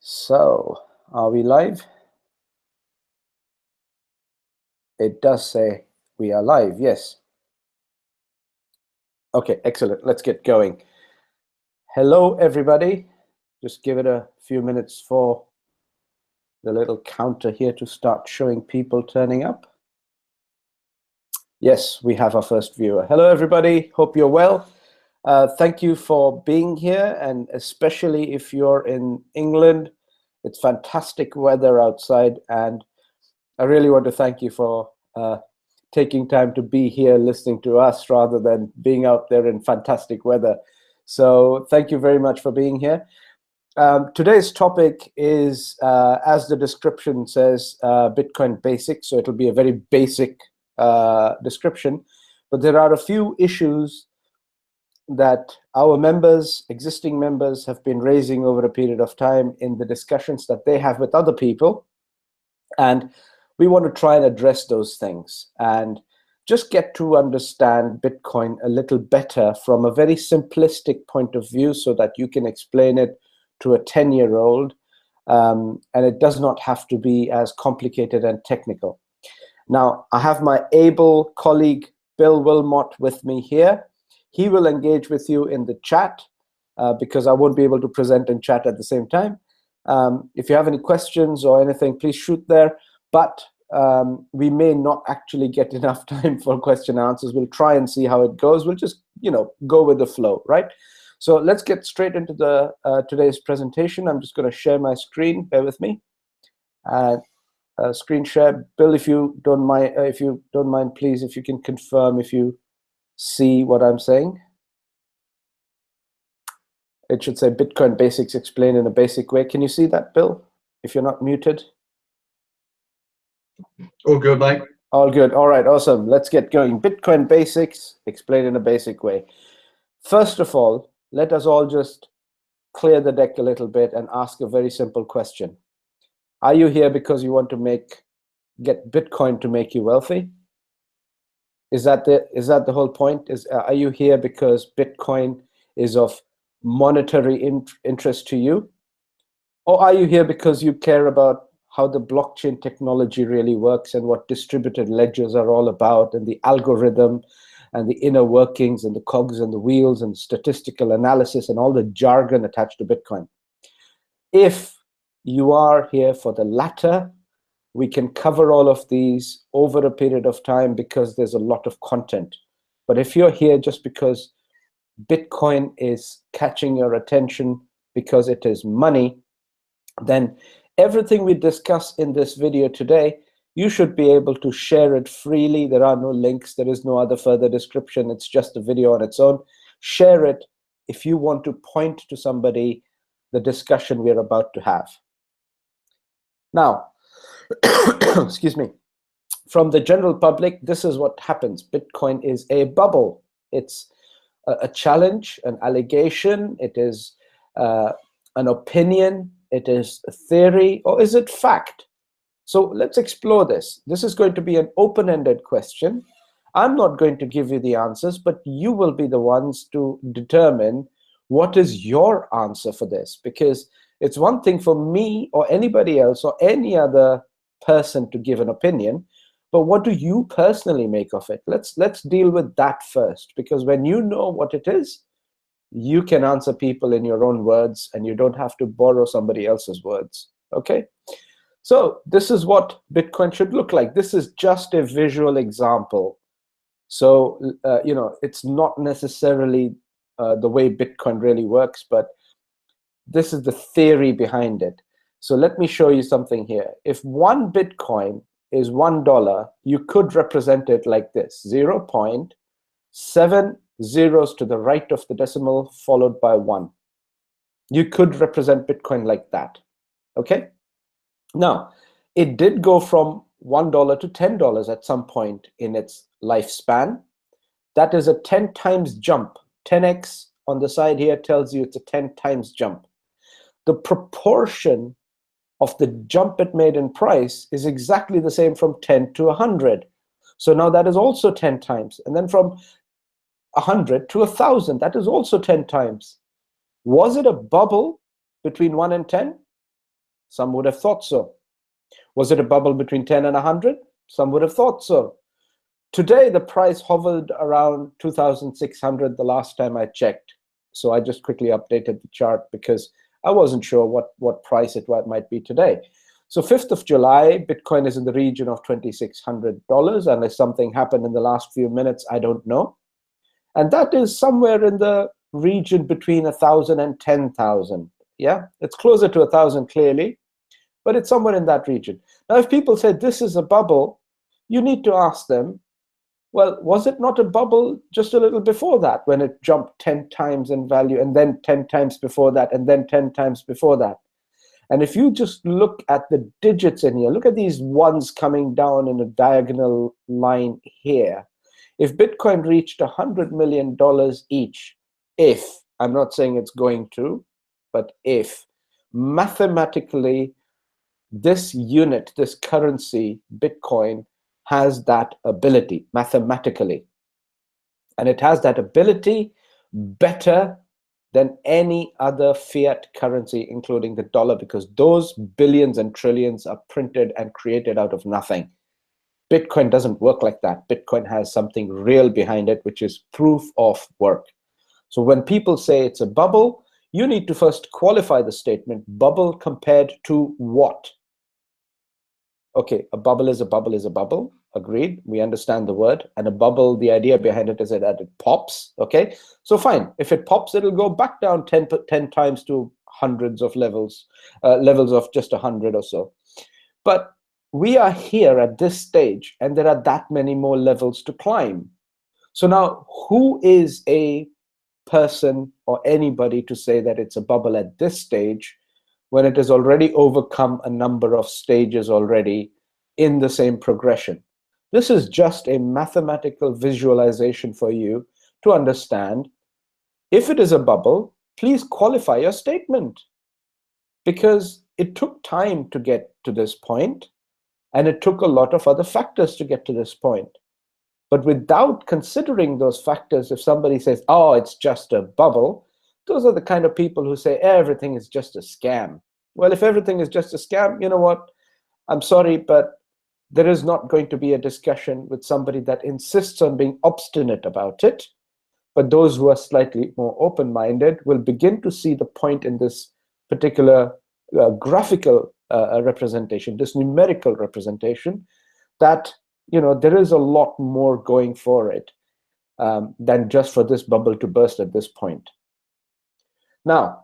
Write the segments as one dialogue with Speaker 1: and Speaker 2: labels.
Speaker 1: So, are we live? It does say we are live, yes. Okay, excellent. Let's get going. Hello, everybody. Just give it a few minutes for the little counter here to start showing people turning up. Yes, we have our first viewer. Hello, everybody. Hope you're well. Thank you for being here, and especially if you're in England. It's fantastic weather outside, and I really want to thank you for taking time to be here listening to us rather than being out there in fantastic weather. So thank you very much for being here. Today's topic is, as the description says, Bitcoin basics. So it'll be a very basic description, but there are a few issues that our members, existing members, have been raising over a period of time in the discussions that they have with other people. And we want to try and address those things and just get to understand Bitcoin a little better from a very simplistic point of view so that you can explain it to a 10-year-old, and it does not have to be as complicated and technical. Now, I have my able colleague, Bill Wilmot, with me here. He will engage with you in the chat because I won't be able to present and chat at the same time. If you have any questions or anything, please shoot there. But we may not actually get enough time for question and answers. We'll try and see how it goes. We'll just, go with the flow, right? So let's get straight into the today's presentation. I'm just going to share my screen. Bear with me. Screen share. Bill, if you don't mind, please, if you can confirm if you see what I'm saying. It should say Bitcoin basics explained in a basic way. Can you see that, Bill? If you're not muted.
Speaker 2: All good, mate.
Speaker 1: All good. All right, awesome. Let's get going. Bitcoin basics explained in a basic way. First of all, let us all just clear the deck a little bit and ask a very simple question. Are you here because you want to get Bitcoin to make you wealthy? Is that the whole point? Are you here because Bitcoin is of monetary interest to you? Or are you here because you care about how the blockchain technology really works and what distributed ledgers are all about, and the algorithm and the inner workings and the cogs and the wheels and statistical analysis and all the jargon attached to Bitcoin? If you are here for the latter, we can cover all of these over a period of time because there's a lot of content. But if you're here just because Bitcoin is catching your attention because it is money, then everything we discuss in this video today, you should be able to share it freely. There are no links. There is no other further description. It's just a video on its own. Share it if you want to point to somebody the discussion we're about to have. Now, excuse me, from the general public, this is what happens. Bitcoin is a bubble. It's a challenge, an allegation. It is an opinion. It is a theory, or is it fact? So let's explore this. This is going to be an open-ended question. I'm not going to give you the answers, but you will be the ones to determine what is your answer for this, because it's one thing for me or anybody else or any other person to give an opinion, but what do you personally make of it? Let's deal with that first, because when you know what it is, you can answer people in your own words and you don't have to borrow somebody else's words. Okay, so this is what Bitcoin should look like. This is just a visual example. So it's not necessarily the way Bitcoin really works, but this is the theory behind it. So let me show you something here. If one Bitcoin is $1, you could represent it like this: 0.7 zeros to the right of the decimal followed by 1. You could represent Bitcoin like that. Okay? Now, it did go from $1 to $10 at some point in its lifespan. That is a 10 times jump. 10x on the side here tells you it's a 10 times jump. The proportion of the jump it made in price is exactly the same from 10 to 100. So now that is also 10 times. And then from 100 to 1,000, that is also 10 times. Was it a bubble between 1 and 10? Some would have thought so. Was it a bubble between 10 and 100? Some would have thought so. Today, the price hovered around 2,600 the last time I checked. So I just quickly updated the chart because I wasn't sure what price it might be today. So 5th of July, Bitcoin is in the region of $2,600. Unless something happened in the last few minutes, I don't know. And that is somewhere in the region between 1,000 and 10,000. Yeah, it's closer to 1,000 clearly, but it's somewhere in that region. Now, if people say this is a bubble, you need to ask them, well, was it not a bubble just a little before that when it jumped 10 times in value, and then 10 times before that, and then 10 times before that? And if you just look at the digits in here, look at these ones coming down in a diagonal line here. If Bitcoin reached $100 million each, if, I'm not saying it's going to, but if, mathematically, this unit, this currency, Bitcoin, has that ability mathematically. And it has that ability better than any other fiat currency, including the dollar, because those billions and trillions are printed and created out of nothing. Bitcoin doesn't work like that. Bitcoin has something real behind it, which is proof of work. So when people say it's a bubble, you need to first qualify the statement, bubble compared to what? Okay, a bubble is a bubble is a bubble. Agreed. We understand the word. And a bubble, the idea behind it is that it pops. Okay, so fine. If it pops, it'll go back down 10 times to hundreds of levels, levels of just 100 or so. But we are here at this stage, and there are that many more levels to climb. So now, who is a person or anybody to say that it's a bubble at this stage when it has already overcome a number of stages already in the same progression? This is just a mathematical visualization for you to understand. If it is a bubble, please qualify your statement, because it took time to get to this point, and it took a lot of other factors to get to this point. But without considering those factors, if somebody says, oh, it's just a bubble, those are the kind of people who say everything is just a scam. Well, if everything is just a scam, you know what? I'm sorry, but there is not going to be a discussion with somebody that insists on being obstinate about it. But those who are slightly more open-minded will begin to see the point in this particular graphical representation, this numerical representation, that there is a lot more going for it than just for this bubble to burst at this point. Now,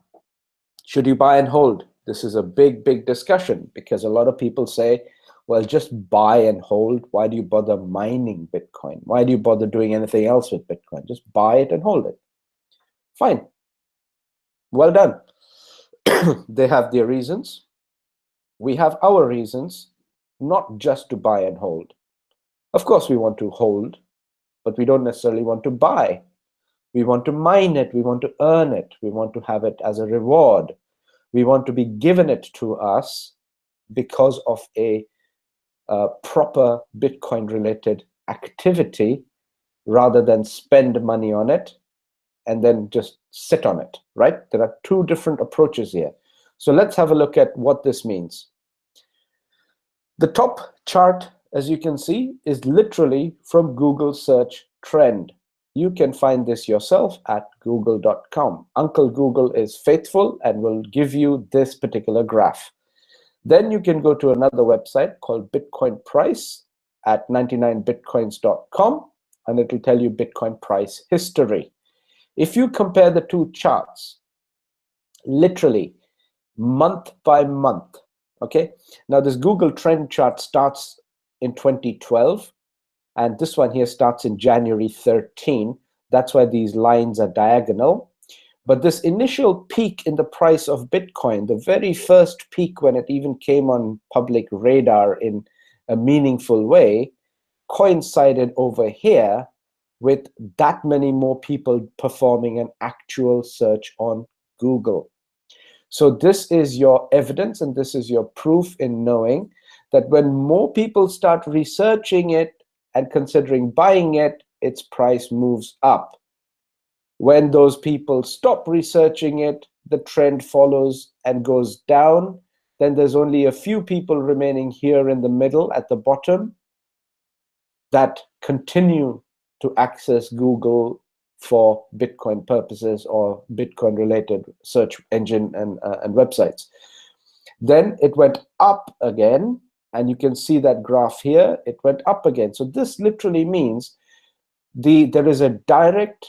Speaker 1: should you buy and hold? This is a big, big discussion, because a lot of people say, well, just buy and hold. Why do you bother mining Bitcoin? Why do you bother doing anything else with Bitcoin? Just buy it and hold it. Fine. Well done. They have their reasons. We have our reasons, not just to buy and hold. Of course, we want to hold, but we don't necessarily want to buy. We want to mine it. We want to earn it. We want to have it as a reward. We want to be given it to us because of a proper Bitcoin-related activity, rather than spend money on it and then just sit on it, right? There are two different approaches here. So let's have a look at what this means. The top chart, as you can see, is literally from Google search trend. You can find this yourself at google.com. Uncle Google is faithful and will give you this particular graph. Then you can go to another website called Bitcoin Price at 99bitcoins.com, and it will tell you Bitcoin price history. If you compare the two charts, literally month by month, okay? Now this Google trend chart starts in 2012, and this one here starts in January 13. That's why these lines are diagonal. But this initial peak in the price of Bitcoin, the very first peak when it even came on public radar in a meaningful way, coincided over here with that many more people performing an actual search on Google. So this is your evidence, and this is your proof in knowing that when more people start researching it and considering buying it, its price moves up. When those people stop researching it, the trend follows and goes down. then there's only a few people remaining here in the middle at the bottom that continue to access Google for Bitcoin purposes or Bitcoin related search engine and websites. Then it went up again, and you can see that graph here, it went up again. So this literally means there is a direct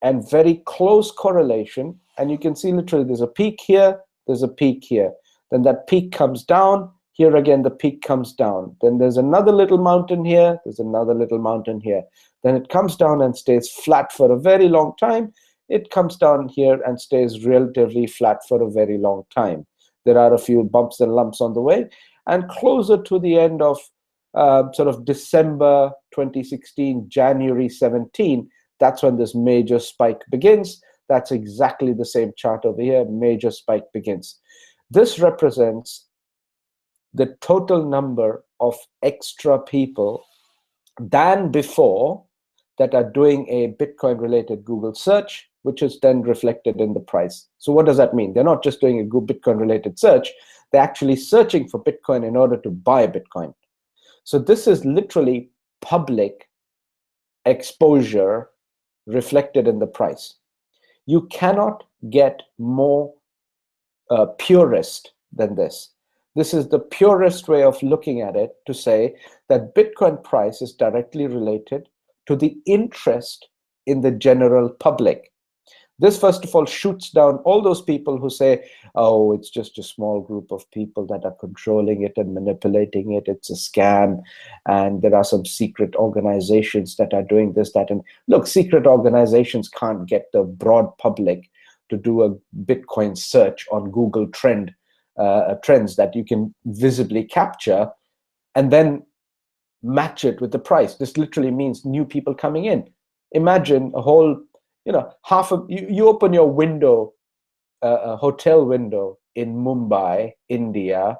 Speaker 1: and very close correlation, and you can see literally there's a peak here, there's a peak here, then that peak comes down, here again the peak comes down, then there's another little mountain here, there's another little mountain here, then it comes down and stays flat for a very long time, it comes down here and stays relatively flat for a very long time. There are a few bumps and lumps on the way, and closer to the end of sort of December 2016, January 17, that's when this major spike begins. That's exactly the same chart over here, major spike begins. This represents the total number of extra people than before that are doing a Bitcoin related Google search, which is then reflected in the price. So what does that mean? They're not just doing a Bitcoin related search, they're actually searching for Bitcoin in order to buy Bitcoin. So this is literally public exposure reflected in the price. You cannot get more purist than this. This is the purest way of looking at it, to say that Bitcoin price is directly related to the interest in the general public. This, first of all, shoots down all those people who say, oh, it's just a small group of people that are controlling it and manipulating it. It's a scam. And there are some secret organizations that are doing this, that. And look, secret organizations can't get the broad public to do a Bitcoin search on Google trends that you can visibly capture and then match it with the price. This literally means new people coming in. Imagine a whole, you open your window, a hotel window in Mumbai, India,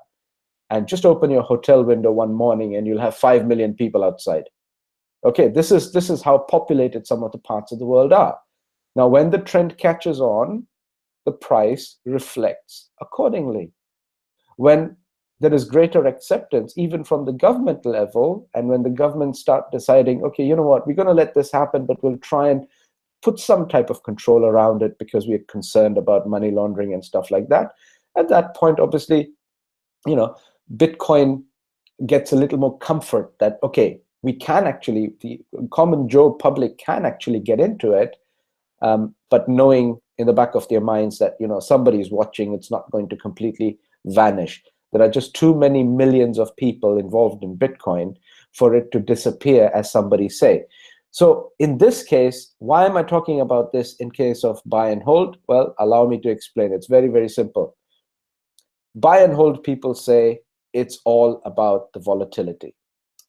Speaker 1: and just open your hotel window one morning and you'll have 5 million people outside. Okay, this is how populated some of the parts of the world are. Now, when the trend catches on, the price reflects accordingly. When there is greater acceptance, even from the government level, and when the government start deciding, okay, you know what, we're going to let this happen, but we'll try and put some type of control around it because we're concerned about money laundering and stuff like that. At that point, obviously, Bitcoin gets a little more comfort that, okay, we can actually, the common Joe public can actually get into it, but knowing in the back of their minds that, somebody's watching, it's not going to completely vanish. There are just too many millions of people involved in Bitcoin for it to disappear, as somebody say. So in this case, why am I talking about this in case of buy and hold? Well, allow me to explain. It's very, very simple. Buy and hold people say it's all about the volatility.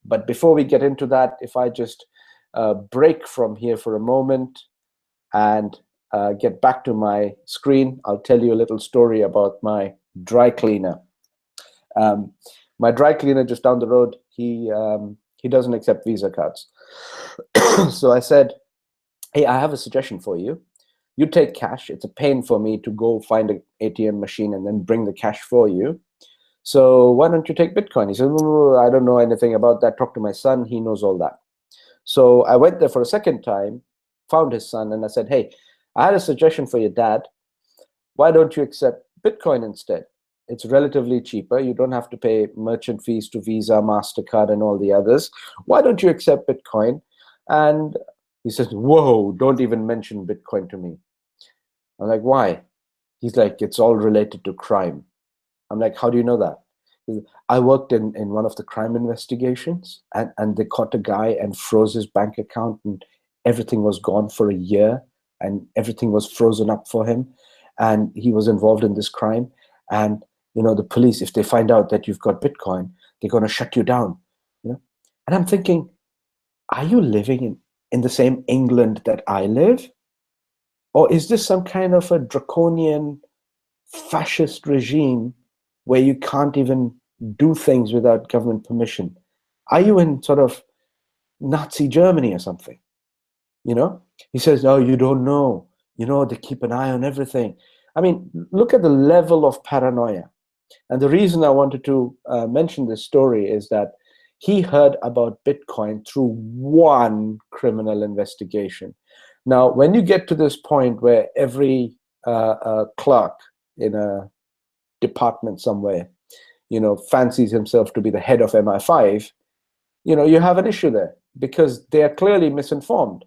Speaker 1: But before we get into that, if I just break from here for a moment and get back to my screen, I'll tell you a little story about my dry cleaner. My dry cleaner just down the road, he doesn't accept Visa cards. So I said, hey, I have a suggestion for you. You take cash. It's a pain for me to go find an ATM machine and then bring the cash for you. So why don't you take Bitcoin? He said, oh, I don't know anything about that. Talk to my son. He knows all that. So I went there for a second time, found his son, and I said, hey, I had a suggestion for your dad. Why don't you accept Bitcoin instead? It's relatively cheaper. You don't have to pay merchant fees to Visa, MasterCard, and all the others. Why don't you accept Bitcoin? And he says, whoa, don't even mention Bitcoin to me. I'm like, why? He's like, it's all related to crime. I'm like, how do you know that? I worked in one of the crime investigations, and they caught a guy and froze his bank account, and everything was gone for a year, and everything was frozen up for him. And he was involved in this crime. And the police, if they find out that you've got Bitcoin, they're going to shut you down. And I'm thinking, are you living in the same England that I live? Or is this some kind of a draconian fascist regime where you can't even do things without government permission? Are you in sort of Nazi Germany or something? He says, no, you don't know. They keep an eye on everything. I mean, look at the level of paranoia. And the reason I wanted to mention this story is that he heard about Bitcoin through one criminal investigation. Now, when you get to this point where every clerk in a department somewhere, fancies himself to be the head of MI5, you have an issue there, because they are clearly misinformed.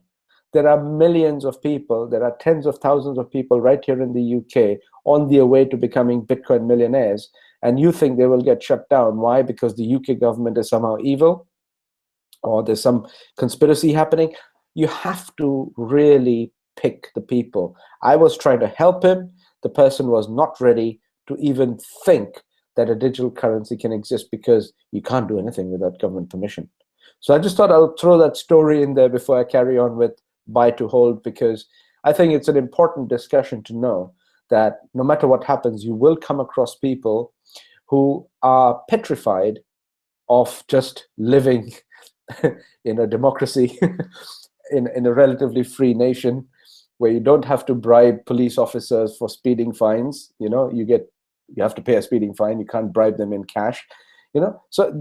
Speaker 1: There are millions of people, there are tens of thousands of people right here in the UK on their way to becoming Bitcoin millionaires, and you think they will get shut down. Why? Because the UK government is somehow evil, or there's some conspiracy happening. You have to really pick the people. I was trying to help him. The person was not ready to even think that a digital currency can exist, because you can't do anything without government permission. So I just thought I'll throw that story in there before I carry on with buy to hold, because I think it's an important discussion to know that no matter what happens, you will come across people who are petrified of just living in a democracy, in a relatively free nation, where you don't have to bribe police officers for speeding fines. You have to pay a speeding fine. You can't bribe them in cash. So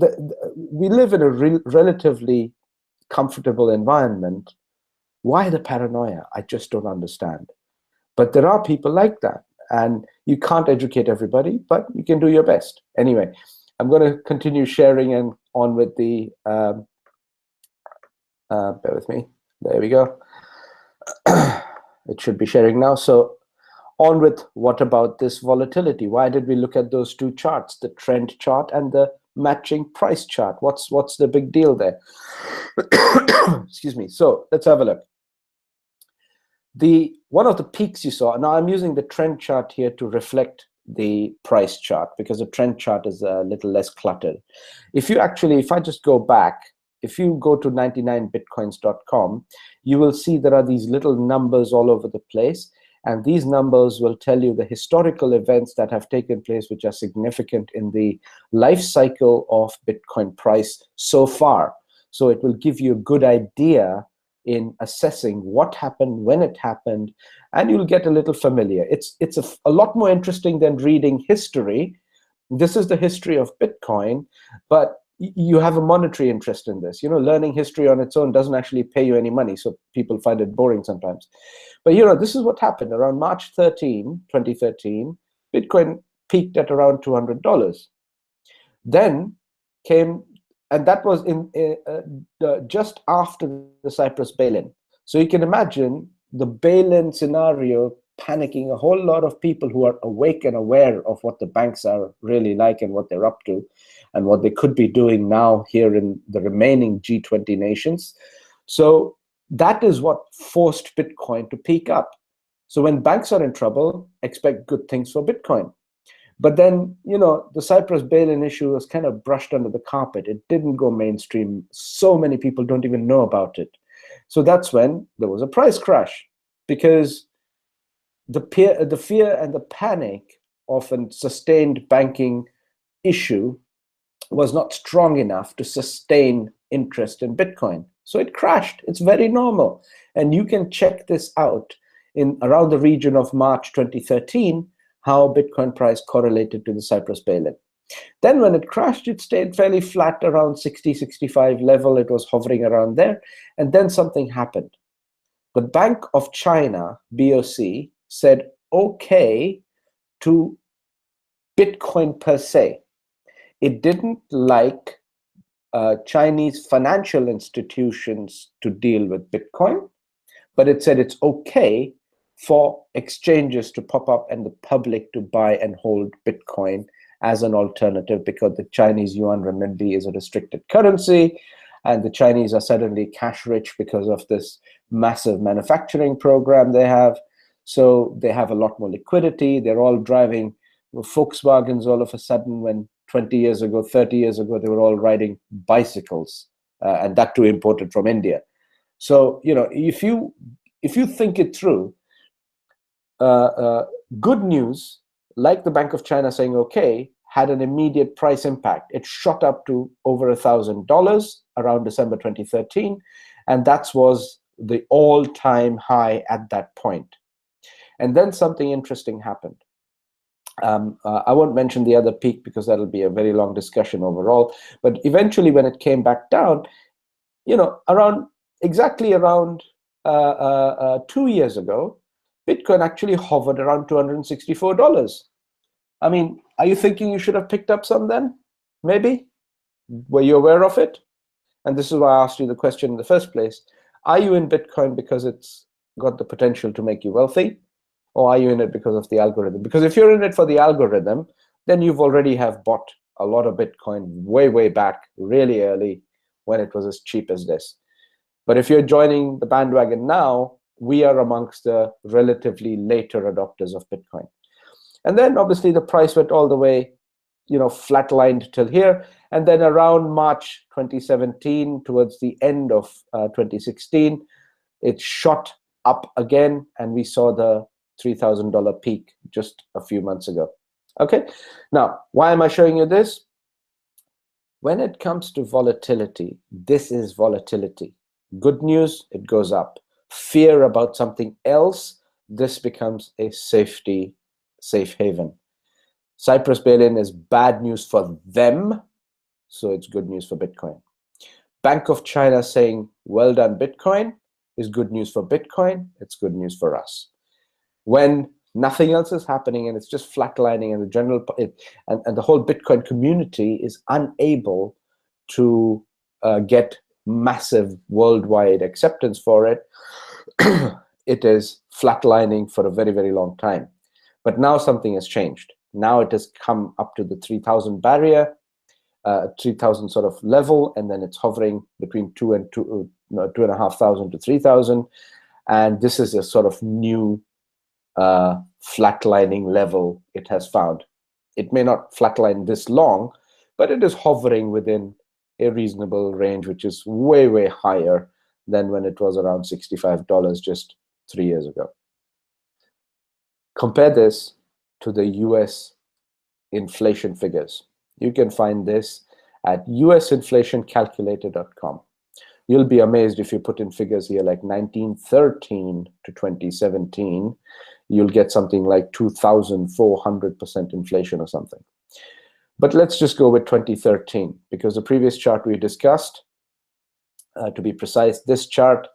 Speaker 1: we live in a relatively comfortable environment. Why the paranoia? I just don't understand. But there are people like that, and you can't educate everybody, but you can do your best. Anyway, I'm going to continue sharing and on with the, bear with me. There we go. It should be sharing now. So on with what about this volatility? Why did we look at those two charts, the trend chart and the matching price chart? What's the big deal there? Excuse me. So let's have a look. One of the peaks you saw, now I'm using the trend chart here to reflect the price chart, because the trend chart is a little less cluttered. If I just go back, if you go to 99bitcoins.com, you will see there are these little numbers all over the place. And these numbers will tell you the historical events that have taken place, which are significant in the life cycle of Bitcoin price so far. So it will give you a good idea in assessing what happened, when it happened, and you'll get a little familiar. It's a lot more interesting than reading history. This is the history of Bitcoin, but you have a monetary interest in this. Learning history on its own doesn't actually pay you any money, so people find it boring sometimes. But this is what happened. Around March 13, 2013, Bitcoin peaked at around $200. Then came, and that was just after the Cyprus bail-in. So you can imagine the bail-in scenario panicking a whole lot of people who are awake and aware of what the banks are really like and what they're up to and what they could be doing now here in the remaining G20 nations. So that is what forced Bitcoin to peak up. So when banks are in trouble, expect good things for Bitcoin. But then, the Cyprus bail-in issue was kind of brushed under the carpet. It didn't go mainstream. So many people don't even know about it. So that's when there was a price crash, because the fear and the panic of a sustained banking issue was not strong enough to sustain interest in Bitcoin. So it crashed. It's very normal. And you can check this out in around the region of March 2013, how Bitcoin price correlated to the Cyprus bail-in. Then when it crashed, it stayed fairly flat around 60, 65 level. It was hovering around there. And then something happened. The Bank of China, BOC, said okay to Bitcoin per se. It didn't like Chinese financial institutions to deal with Bitcoin, but it said it's okay for exchanges to pop up and the public to buy and hold Bitcoin as an alternative, because the Chinese yuan renminbi is a restricted currency, and the Chinese are suddenly cash rich because of this massive manufacturing program they have. So they have a lot more liquidity. They're all driving Volkswagens all of a sudden, when 20 years ago, 30 years ago, they were all riding bicycles, and that too imported from India. So, if you think it through, good news, like the Bank of China saying okay, had an immediate price impact. It shot up to over $1,000 around December 2013, and that was the all-time high at that point. And then something interesting happened. I won't mention the other peak because that'll be a very long discussion overall. But eventually, when it came back down, you know, exactly around 2 years ago, Bitcoin actually hovered around $264. I mean, are you thinking you should have picked up some then? Maybe? Were you aware of it? And this is why I asked you the question in the first place. Are you in Bitcoin because it's got the potential to make you wealthy? Or are you in it because of the algorithm? Because if you're in it for the algorithm, then you've already have bought a lot of Bitcoin way, way back, really early, when it was as cheap as this. But if you're joining the bandwagon now, we are amongst the relatively later adopters of Bitcoin. And then obviously the price went all the way, you know, flatlined till here. And then around March 2017, towards the end of 2016, it shot up again, and we saw the $3,000 peak just a few months ago. Okay, now why am I showing you this? When it comes to volatility, this is volatility. Good news, it goes up. Fear about something else, this becomes a safe haven. Cyprus bail-in is bad news for them, so it's good news for Bitcoin. Bank of China saying, well done, Bitcoin, is good news for Bitcoin, it's good news for us. When nothing else is happening and it's just flatlining, and the general and the whole Bitcoin community is unable to get massive worldwide acceptance for it, it is flatlining for a very, very long time. But now something has changed. Now it has come up to the 3,000 barrier, 3,000 sort of level, and then it's hovering between 2,500 to 3,000. And this is a sort of new flatlining level it has found. It may not flatline this long, but it is hovering within a reasonable range, which is way, way higher than when it was around $65 just 3 years ago. Compare this to the US inflation figures. You can find this at usinflationcalculator.com. You'll be amazed if you put in figures here like 1913 to 2017, you'll get something like 2,400% inflation or something. But let's just go with 2013, because the previous chart we discussed, to be precise, this chart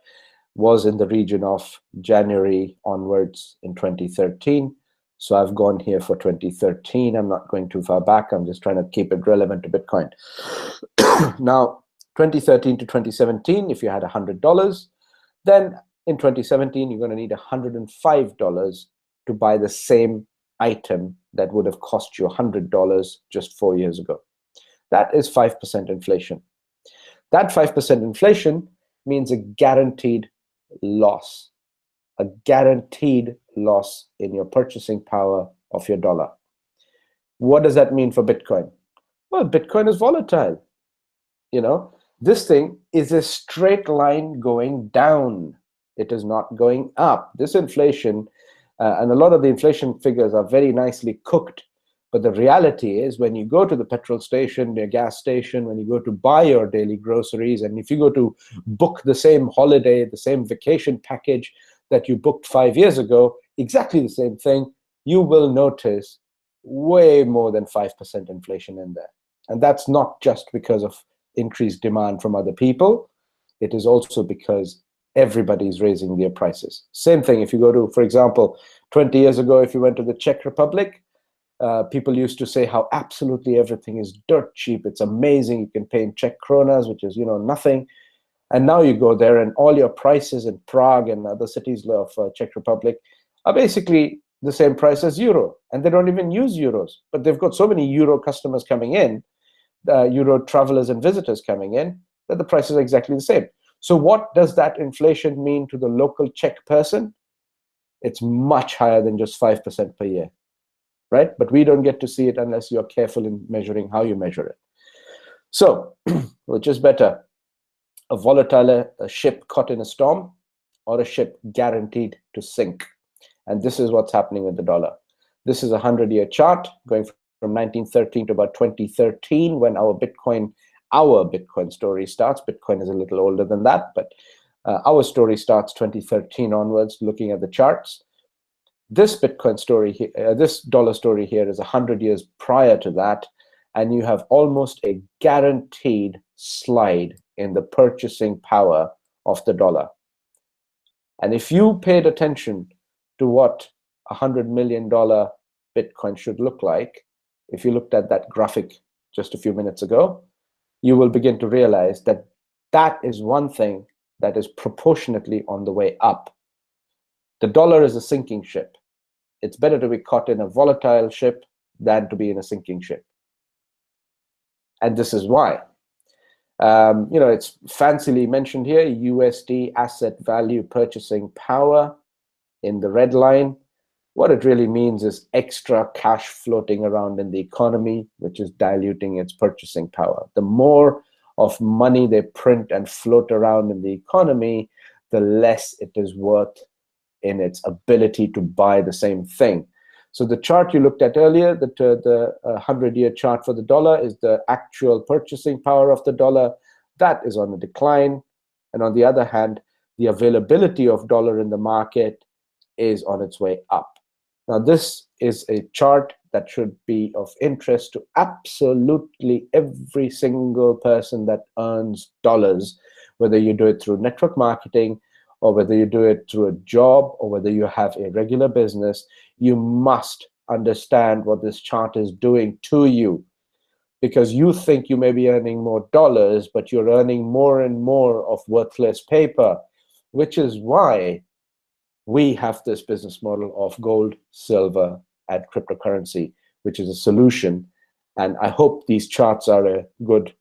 Speaker 1: was in the region of January onwards in 2013. So I've gone here for 2013. I'm not going too far back. I'm just trying to keep it relevant to Bitcoin. Now, 2013 to 2017, if you had $100, then in 2017, you're going to need $105 to buy the same item that would have cost you $100 just 4 years ago. That is 5% inflation. That 5% inflation means a guaranteed loss, a guaranteed loss in your purchasing power of your dollar. What does that mean for Bitcoin? Well, Bitcoin is volatile. You know, this thing is a straight line going down. It is not going up. This inflation, and a lot of the inflation figures are very nicely cooked, but the reality is when you go to the petrol station, your gas station, when you go to buy your daily groceries, and if you go to book the same holiday, the same vacation package that you booked 5 years ago, exactly the same thing, you will notice way more than 5% inflation in there. And that's not just because of increased demand from other people. It is also because everybody's raising their prices. Same thing if you go to, for example, 20 years ago, if you went to the Czech Republic, people used to say how absolutely everything is dirt cheap. It's amazing. You can pay in Czech kronas, which is, you know, nothing. And now you go there and all your prices in Prague and other cities of Czech Republic are basically the same price as euro. And they don't even use euros. But they've got so many euro customers coming in, euro travelers and visitors coming in, that the prices are exactly the same. So what does that inflation mean to the local Czech person? It's much higher than just 5% per year, right? But we don't get to see it unless you're careful in measuring how you measure it. So, which is better, a volatile ship caught in a storm or a ship guaranteed to sink? And this is what's happening with the dollar. This is a 100-year chart going from 1913 to about 2013 when our Bitcoin story starts. Bitcoin is a little older than that, but our story starts 2013 onwards, looking at the charts. This Bitcoin story here, this dollar story here is 100 years prior to that, and you have almost a guaranteed slide in the purchasing power of the dollar. And if you paid attention to what $100 million Bitcoin should look like, if you looked at that graphic just a few minutes ago, you will begin to realize that that is one thing that is proportionately on the way up. The dollar is a sinking ship. It's better to be caught in a volatile ship than to be in a sinking ship. And this is why. It's fancily mentioned here, USD asset value purchasing power in the red line. What it really means is extra cash floating around in the economy, which is diluting its purchasing power. The more of money they print and float around in the economy, the less it is worth in its ability to buy the same thing. So the chart you looked at earlier, the 100-year chart for the dollar, is the actual purchasing power of the dollar. That is on a decline. And on the other hand, the availability of dollar in the market is on its way up. Now, this is a chart that should be of interest to absolutely every single person that earns dollars, whether you do it through network marketing, or whether you do it through a job, or whether you have a regular business. You must understand what this chart is doing to you, because you think you may be earning more dollars, but you're earning more and more of worthless paper, which is why we have this business model of gold, silver, and cryptocurrency, which is a solution. And I hope these charts are a good,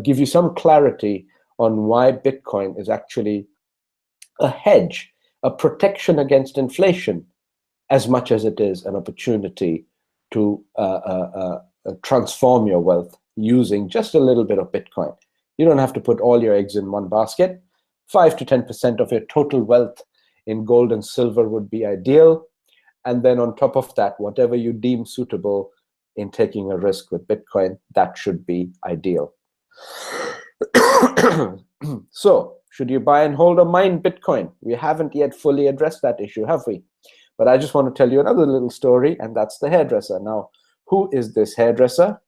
Speaker 1: give you some clarity on why Bitcoin is actually a hedge, a protection against inflation, as much as it is an opportunity to transform your wealth using just a little bit of Bitcoin. You don't have to put all your eggs in one basket. 5 to 10% of your total wealth in gold and silver would be ideal. And then on top of that, whatever you deem suitable in taking a risk with Bitcoin, that should be ideal. So, should you buy and hold or mine Bitcoin? We haven't yet fully addressed that issue, have we? But I just want to tell you another little story, and that's the hairdresser. Now, who is this hairdresser?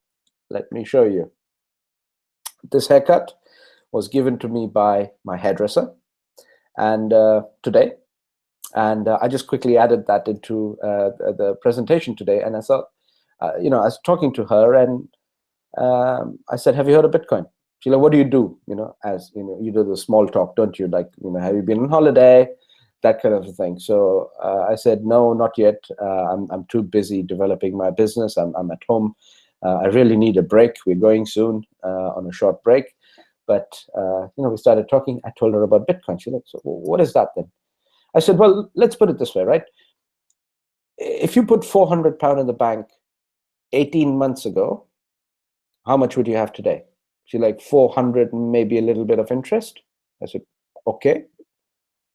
Speaker 1: Let me show you. This haircut was given to me by my hairdresser and today. And I just quickly added that into the presentation today. And I thought, I was talking to her, and I said, have you heard of Bitcoin? She's like, what do you do? You do the small talk, don't you? Like, have you been on holiday? That kind of a thing. So I said, no, not yet. I'm too busy developing my business. I'm at home. I really need a break. We're going soon on a short break. But, we started talking. I told her about Bitcoin. She's like, so what is that then? I said, well, let's put it this way, right? If you put £400 in the bank 18 months ago, how much would you have today? She's like, 400, maybe a little bit of interest. I said, okay.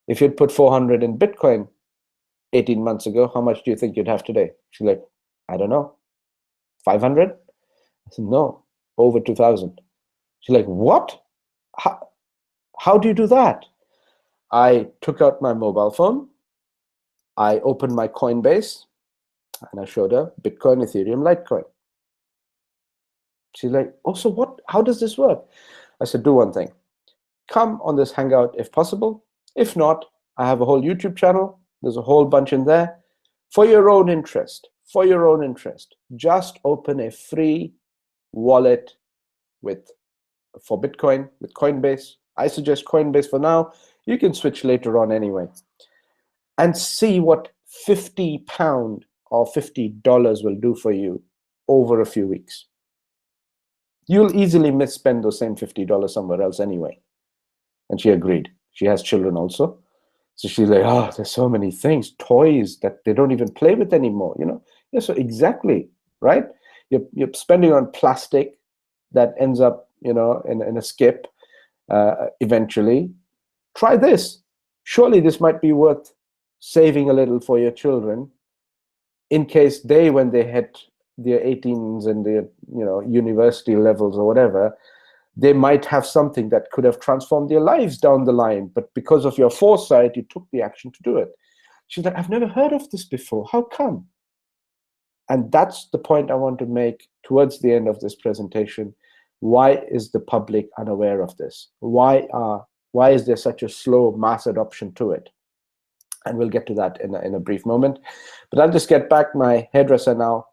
Speaker 1: If you'd put 400 in Bitcoin 18 months ago, how much do you think you'd have today? She's like, I don't know, 500? I said, no, over 2,000. She's like, what? How do you do that? I took out my mobile phone. I opened my Coinbase, and I showed her Bitcoin, Ethereum, Litecoin. She's like, oh, so what? How does this work? I said, do one thing. Come on this hangout if possible. If not, I have a whole YouTube channel. There's a whole bunch in there. For your own interest, just open a free wallet for Bitcoin with Coinbase. I suggest Coinbase for now. You can switch later on anyway. And see what £50 or $50 will do for you over a few weeks. You'll easily misspend those same $50 somewhere else anyway. And she agreed. She has children also. So she's like, oh, there's so many things, toys that they don't even play with anymore, Yeah, so exactly, right? You're spending on plastic that ends up, in a skip eventually. Try this. Surely this might be worth saving a little for your children in case when they hit their 18s and their, university levels or whatever, they might have something that could have transformed their lives down the line. But because of your foresight, you took the action to do it. She's like, I've never heard of this before. How come? And that's the point I want to make towards the end of this presentation. Why is the public unaware of this? Why is there such a slow mass adoption to it? And we'll get to that in a brief moment. But I'll just get back. My hairdresser now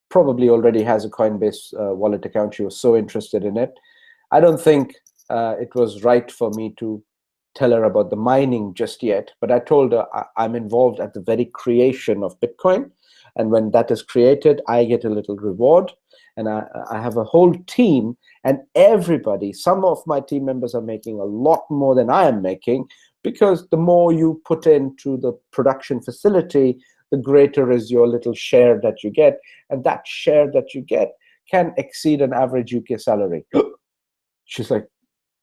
Speaker 1: probably already has a Coinbase wallet account. She was so interested in it. I don't think it was right for me to tell her about the mining just yet, but I told her I'm involved at the very creation of Bitcoin. And when that is created, I get a little reward. And I have a whole team, and everybody, some of my team members are making a lot more than I am making, because the more you put into the production facility, the greater is your little share that you get. And that share that you get can exceed an average UK salary. She's like,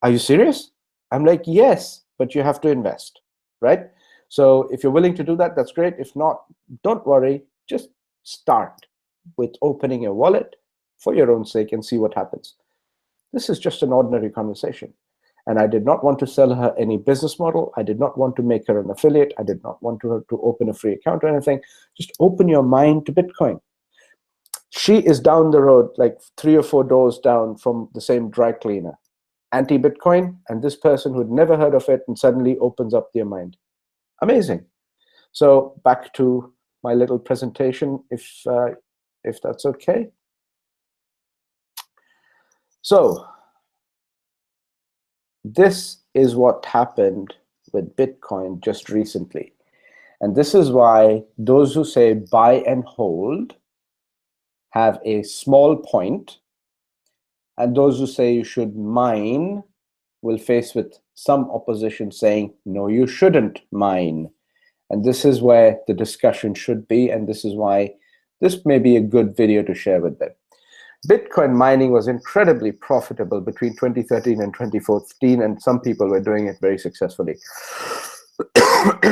Speaker 1: are you serious? I'm like, yes, but you have to invest, right? So if you're willing to do that, that's great. If not, don't worry. Just start with opening a wallet for your own sake and see what happens. This is just an ordinary conversation. And I did not want to sell her any business model. I did not want to make her an affiliate. I did not want her to open a free account or anything. Just open your mind to Bitcoin. She is down the road, like 3 or 4 doors down from the same dry cleaner, anti-Bitcoin, and this person who'd never heard of it and suddenly opens up their mind. Amazing. So back to my little presentation, if that's okay. So this is what happened with Bitcoin just recently. And this is why those who say buy and hold have a small point, and those who say you should mine will face with some opposition saying, no, you shouldn't mine. And this is where the discussion should be, and this is why this may be a good video to share with them. Bitcoin mining was incredibly profitable between 2013 and 2014, and some people were doing it very successfully.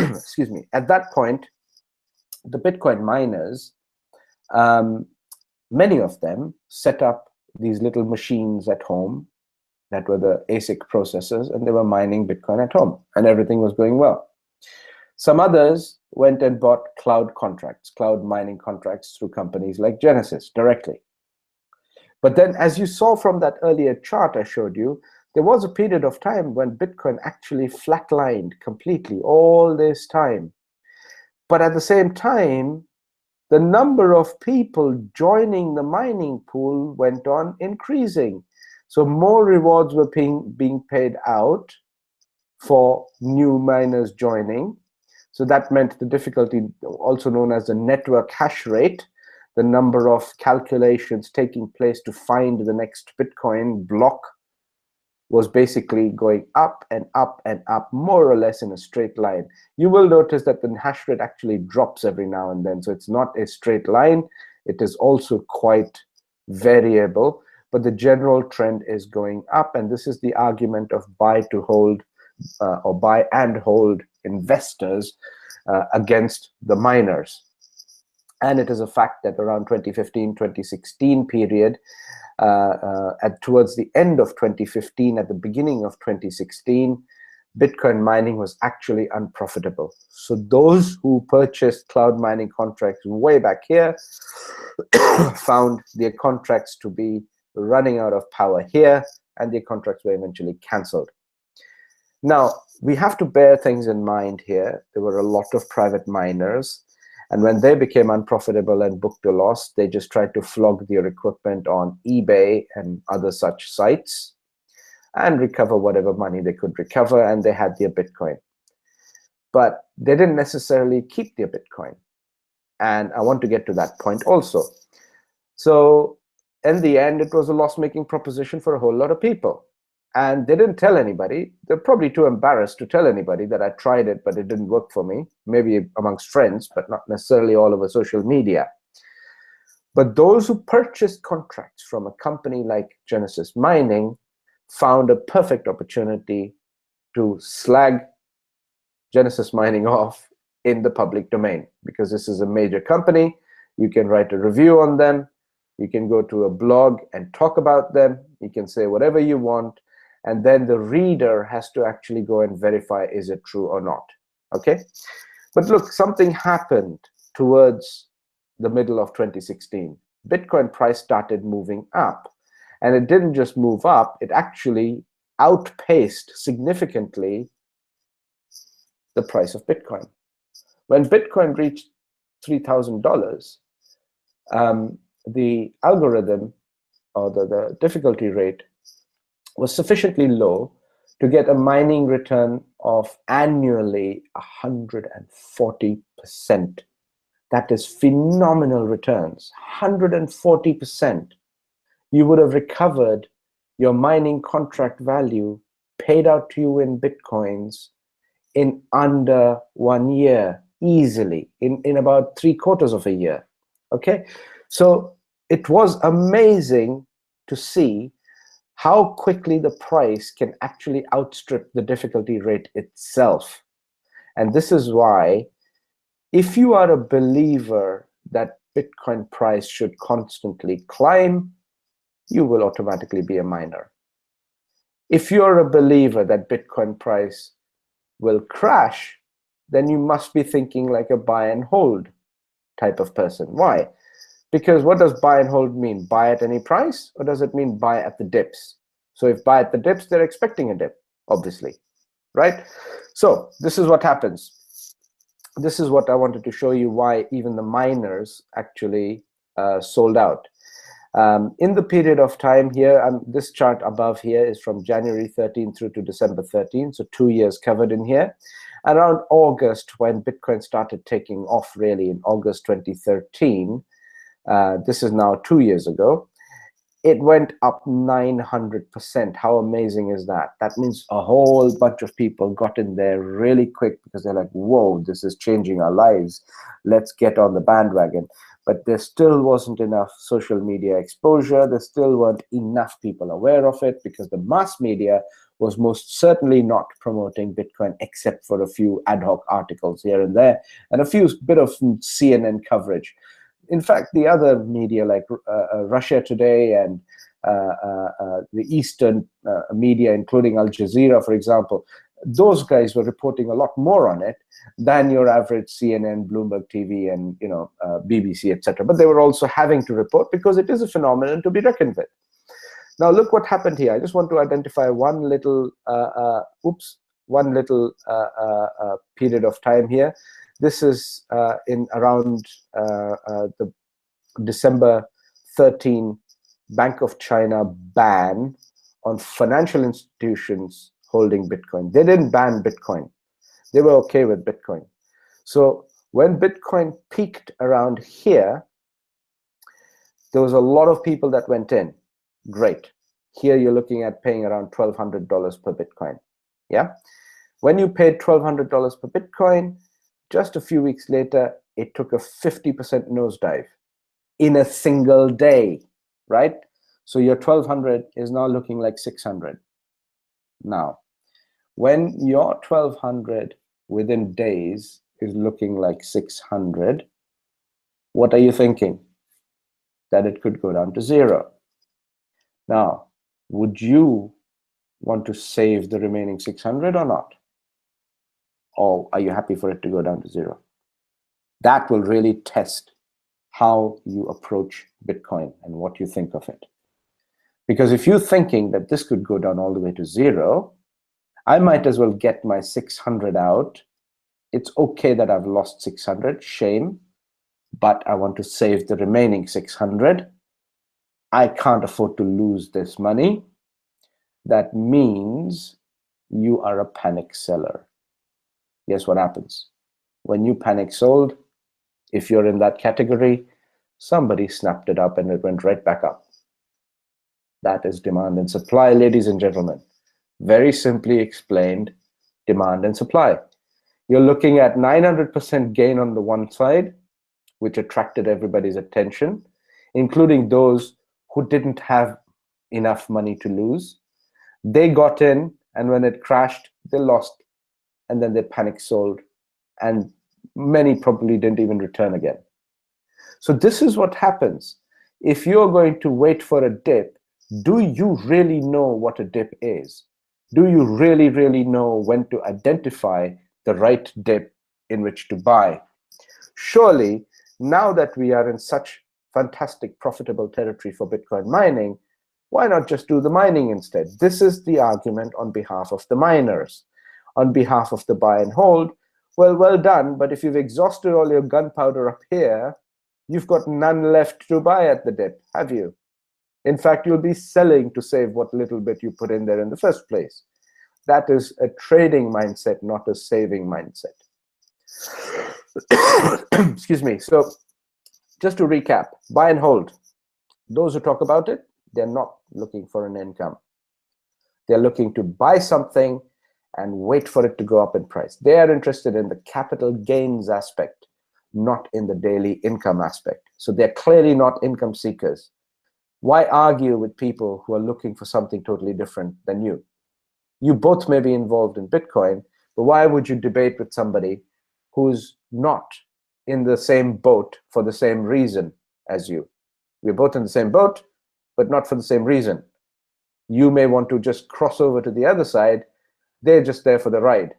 Speaker 1: Excuse me. At that point, the Bitcoin miners, many of them set up these little machines at home that were the ASIC processors, and they were mining Bitcoin at home, and everything was going well. Some others went and bought cloud contracts, cloud mining contracts through companies like Genesis directly. But then, as you saw from that earlier chart I showed you, there was a period of time when Bitcoin actually flatlined completely all this time. But at the same time, the number of people joining the mining pool went on increasing. So more rewards were being paid out for new miners joining. So that meant the difficulty, also known as the network hash rate, the number of calculations taking place to find the next Bitcoin block, was basically going up and up and up, more or less in a straight line. You will notice that the hash rate actually drops every now and then. So it's not a straight line. It is also quite variable, but the general trend is going up. And this is the argument of buy to hold or buy and hold investors against the miners. And it is a fact that around 2015, 2016 period, towards the end of 2015, at the beginning of 2016, Bitcoin mining was actually unprofitable. So those who purchased cloud mining contracts way back here found their contracts to be running out of power here, and their contracts were eventually cancelled. Now, we have to bear things in mind here. There were a lot of private miners, and when they became unprofitable and booked a loss, they just tried to flog their equipment on eBay and other such sites and recover whatever money they could recover, and they had their Bitcoin. But they didn't necessarily keep their Bitcoin. And I want to get to that point also. So in the end, it was a loss-making proposition for a whole lot of people. And they didn't tell anybody. They're probably too embarrassed to tell anybody that I tried it, but it didn't work for me. Maybe amongst friends, but not necessarily all over social media. But those who purchased contracts from a company like Genesis Mining found a perfect opportunity to slag Genesis Mining off in the public domain, because this is a major company. You can write a review on them. You can go to a blog and talk about them. You can say whatever you want. And then the reader has to actually go and verify, is it true or not? Okay. But look, something happened towards the middle of 2016. Bitcoin price started moving up. And it didn't just move up, it actually outpaced significantly the price of Bitcoin. When Bitcoin reached $3,000, the algorithm, or the difficulty rate, was sufficiently low to get a mining return of annually 140%. That is phenomenal returns, 140%. You would have recovered your mining contract value paid out to you in Bitcoins in under 1 year, easily, in about 3/4 of a year, okay? So it was amazing to see how quickly the price can actually outstrip the difficulty rate itself. And this is why, if you are a believer that Bitcoin price should constantly climb, you will automatically be a miner. If you're a believer that Bitcoin price will crash, then you must be thinking like a buy and hold type of person. Why? Because what does buy and hold mean? Buy at any price, or does it mean buy at the dips? So if buy at the dips, they're expecting a dip, obviously, right? So this is what happens. This is what I wanted to show you, why even the miners actually sold out. In the period of time here, this chart above here is from January 13 through to December 13, so 2 years covered in here. Around August, when Bitcoin started taking off, really in August 2013, this is now 2 years ago, it went up 900%. How amazing is that? That means a whole bunch of people got in there really quick because they're like, whoa, this is changing our lives. Let's get on the bandwagon. But there still wasn't enough social media exposure. There still weren't enough people aware of it because the mass media was most certainly not promoting Bitcoin, except for a few ad hoc articles here and there and a few bit of CNN coverage. In fact, the other media like Russia Today and the Eastern media, including Al Jazeera, for example, those guys were reporting a lot more on it than your average CNN, Bloomberg TV, and BBC, etc. But they were also having to report because it is a phenomenon to be reckoned with. Now, look what happened here. I just want to identify one little, period of time here. This is in around the December 13 Bank of China ban on financial institutions holding Bitcoin. They didn't ban Bitcoin. They were okay with Bitcoin. So when Bitcoin peaked around here, there was a lot of people that went in. Great. Here you're looking at paying around $1,200 per Bitcoin. Yeah. When you paid $1,200 per Bitcoin, just a few weeks later, it took a 50% nosedive in a single day, right? So your 1,200 is now looking like 600. Now, when your 1,200 within days is looking like 600, what are you thinking? That it could go down to 0. Now, would you want to save the remaining 600 or not? Or are you happy for it to go down to 0? That will really test how you approach Bitcoin and what you think of it. Because if you're thinking that this could go down all the way to 0, I might as well get my 600 out. It's okay that I've lost 600, shame, but I want to save the remaining 600. I can't afford to lose this money. That means you are a panic seller. Guess what happens? When you panic sold, if you're in that category, somebody snapped it up and it went right back up. That is demand and supply, ladies and gentlemen. Very simply explained, demand and supply. You're looking at 900% gain on the one side, which attracted everybody's attention, including those who didn't have enough money to lose. They got in, and when it crashed, they lost, and then they panic sold, and many probably didn't even return again. So this is what happens. If you're going to wait for a dip, do you really know what a dip is? Do you really know when to identify the right dip in which to buy. Surely, now that we are in such fantastic profitable territory for Bitcoin mining, why not just do the mining instead? This is the argument on behalf of the miners. On behalf of the buy and hold, well done, but if you've exhausted all your gunpowder up here, you've got none left to buy at the dip, have you? In fact, you'll be selling to save what little bit you put in there in the first place. That is a trading mindset, not a saving mindset. Excuse me. So just to recap, buy and hold. Those who talk about it, they're not looking for an income. They're looking to buy something and wait for it to go up in price. They are interested in the capital gains aspect, not in the daily income aspect. So they're clearly not income seekers. Why argue with people who are looking for something totally different than you? You both may be involved in Bitcoin, but why would you debate with somebody who's not in the same boat for the same reason as you? We're both in the same boat, but not for the same reason. You may want to just cross over to the other side. They're just there for the ride.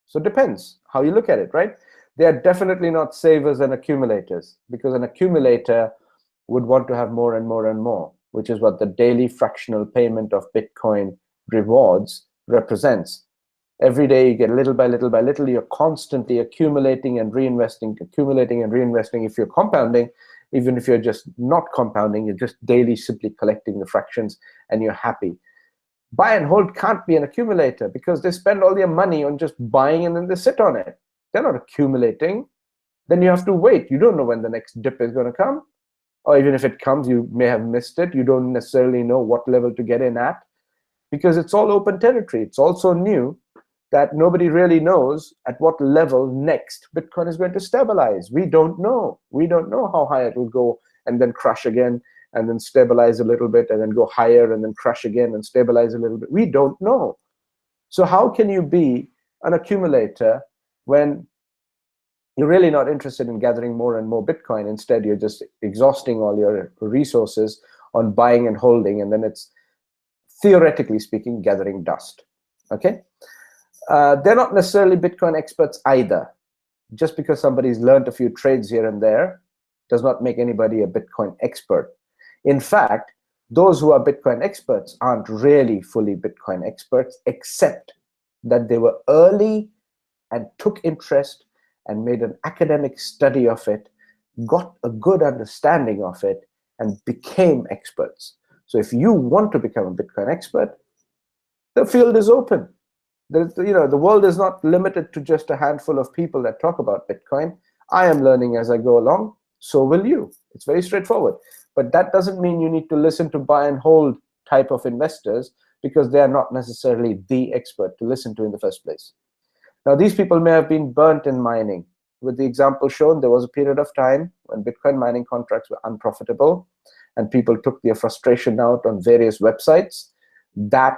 Speaker 1: So it depends how you look at it, right? They are definitely not savers and accumulators, because an accumulator would want to have more and more and more, which is what the daily fractional payment of Bitcoin rewards represents. Every day you get little by little by little, you're constantly accumulating and reinvesting, accumulating and reinvesting. If you're compounding, even if you're just not compounding, you're just daily simply collecting the fractions and you're happy. Buy and hold can't be an accumulator because they spend all their money on just buying and then they sit on it. They're not accumulating. Then you have to wait. You don't know when the next dip is going to come. Or even if it comes, you may have missed it. You don't necessarily know what level to get in at because it's all open territory. It's also new that nobody really knows at what level next Bitcoin is going to stabilize. We don't know. We don't know how high it will go and then crash again and then stabilize a little bit and then go higher and then crash again and stabilize a little bit. We don't know. So how can you be an accumulator when you're really not interested in gathering more and more Bitcoin? Instead, you're just exhausting all your resources on buying and holding, and then it's, theoretically speaking, gathering dust. Okay? They're not necessarily Bitcoin experts either. Just because somebody's learned a few trades here and there does not make anybody a Bitcoin expert. In fact, those who are Bitcoin experts aren't really fully Bitcoin experts, except that they were early and took interest and made an academic study of it, got a good understanding of it, and became experts. So if you want to become a Bitcoin expert, the field is open. The world is not limited to just a handful of people that talk about Bitcoin. I am learning as I go along, so will you. It's very straightforward. But that doesn't mean you need to listen to buy and hold type of investors because they are not necessarily the expert to listen to in the first place. Now, these people may have been burnt in mining. With the example shown, there was a period of time when Bitcoin mining contracts were unprofitable and people took their frustration out on various websites. That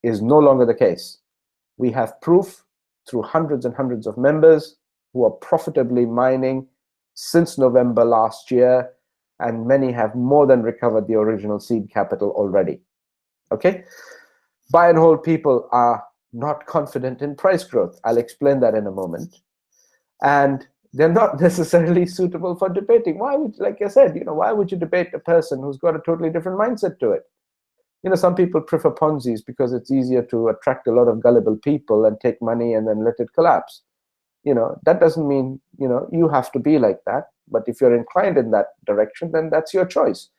Speaker 1: is no longer the case. We have proof through hundreds and hundreds of members who are profitably mining since November last year, and many have more than recovered the original seed capital already. Okay? Buy and hold people are not confident in price growth. I'll explain that in a moment. And they're not necessarily suitable for debating. Why would, like I said, why would you debate a person who's got a totally different mindset to it? Some people prefer Ponzi's because it's easier to attract a lot of gullible people and take money and then let it collapse. That doesn't mean, you have to be like that. But if you're inclined in that direction, then that's your choice.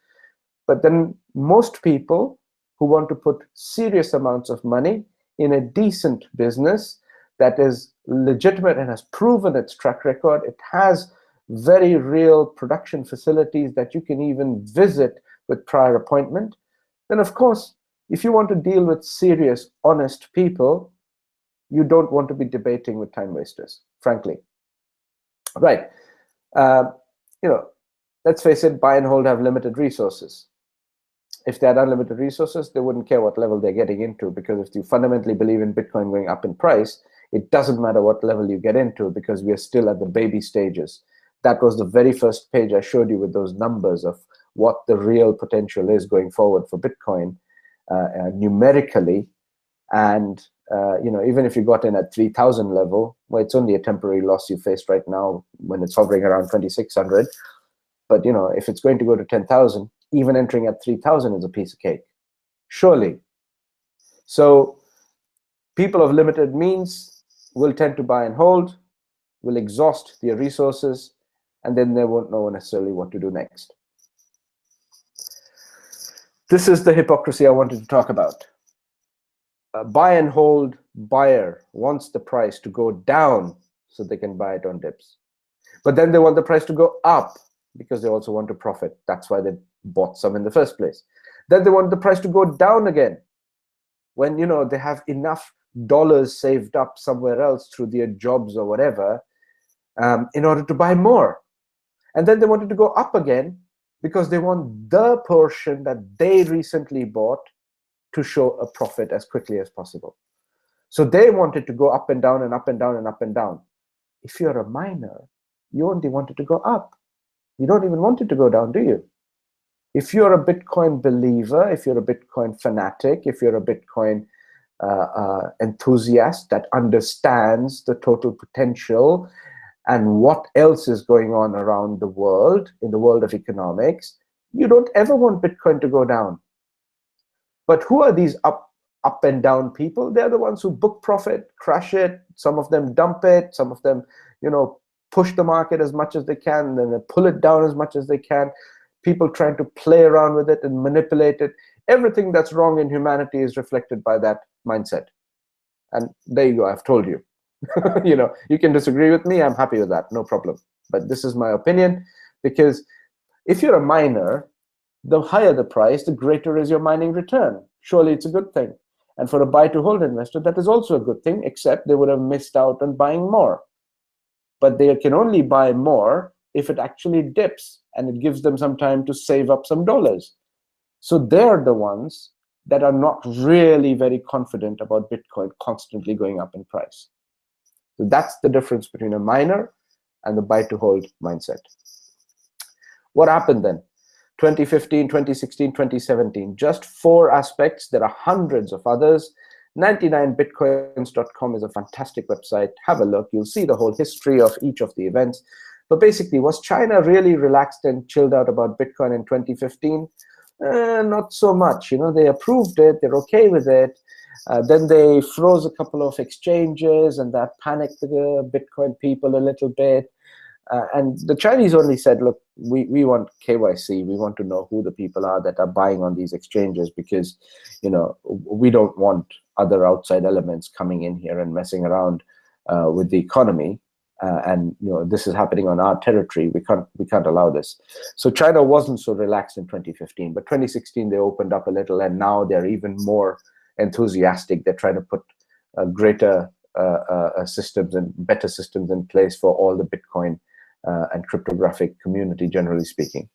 Speaker 1: But then most people who want to put serious amounts of money in a decent business that is legitimate and has proven its track record, it has very real production facilities that you can even visit with prior appointment, then of course, if you want to deal with serious, honest people, you don't want to be debating with time wasters, frankly. Right. Let's face it, buy and hold have limited resources. If they had unlimited resources, they wouldn't care what level they're getting into, because if you fundamentally believe in Bitcoin going up in price, it doesn't matter what level you get into because we are still at the baby stages. That was the very first page I showed you with those numbers of what the real potential is going forward for Bitcoin numerically. And even if you got in at 3,000 level, well, it's only a temporary loss you faced right now when it's hovering around 2,600. But if it's going to go to 10,000, even entering at 3,000 is a piece of cake, surely. So people of limited means will tend to buy and hold, will exhaust their resources, and then they won't know necessarily what to do next. This is the hypocrisy I wanted to talk about. A buy and hold buyer wants the price to go down so they can buy it on dips. But then they want the price to go up because they also want to profit. That's why they bought some in the first place. Then they want the price to go down again when they have enough dollars saved up somewhere else through their jobs or whatever in order to buy more. And then they want it to go up again because they want the portion that they recently bought to show a profit as quickly as possible. So they want it to go up and down and up and down and up and down. If you're a miner, you only want it to go up. You don't even want it to go down, do you? If you're a Bitcoin believer, if you're a Bitcoin fanatic, if you're a Bitcoin enthusiast that understands the total potential and what else is going on around the world, in the world of economics, you don't ever want Bitcoin to go down. But who are these up and down people? They're the ones who book profit, crash it, some of them dump it, some of them, push the market as much as they can, then they pull it down as much as they can. People trying to play around with it and manipulate it. Everything that's wrong in humanity is reflected by that mindset. And there you go, I've told you. You can disagree with me, I'm happy with that, no problem. But this is my opinion, because if you're a miner, the higher the price, the greater is your mining return. Surely it's a good thing. And for a buy to hold investor, that is also a good thing, except they would have missed out on buying more. But they can only buy more if it actually dips and it gives them some time to save up some dollars. So they're the ones that are not really very confident about Bitcoin constantly going up in price. So that's the difference between a miner and the buy to hold mindset. What happened then? 2015, 2016, 2017, just 4 aspects. There are hundreds of others. 99bitcoins.com is a fantastic website. Have a look. You'll see the whole history of each of the events. But basically, was China really relaxed and chilled out about Bitcoin in 2015? Not so much. They approved it. They're okay with it. Then they froze a couple of exchanges, and that panicked the Bitcoin people a little bit. And the Chinese only said, look, we want KYC. We want to know who the people are that are buying on these exchanges, because we don't want other outside elements coming in here and messing around with the economy. And this is happening on our territory. We can't allow this. So China wasn't so relaxed in 2015, but 2016 they opened up a little, and now they're even more enthusiastic. They're trying to put greater systems and better systems in place for all the Bitcoin and cryptographic community, generally speaking.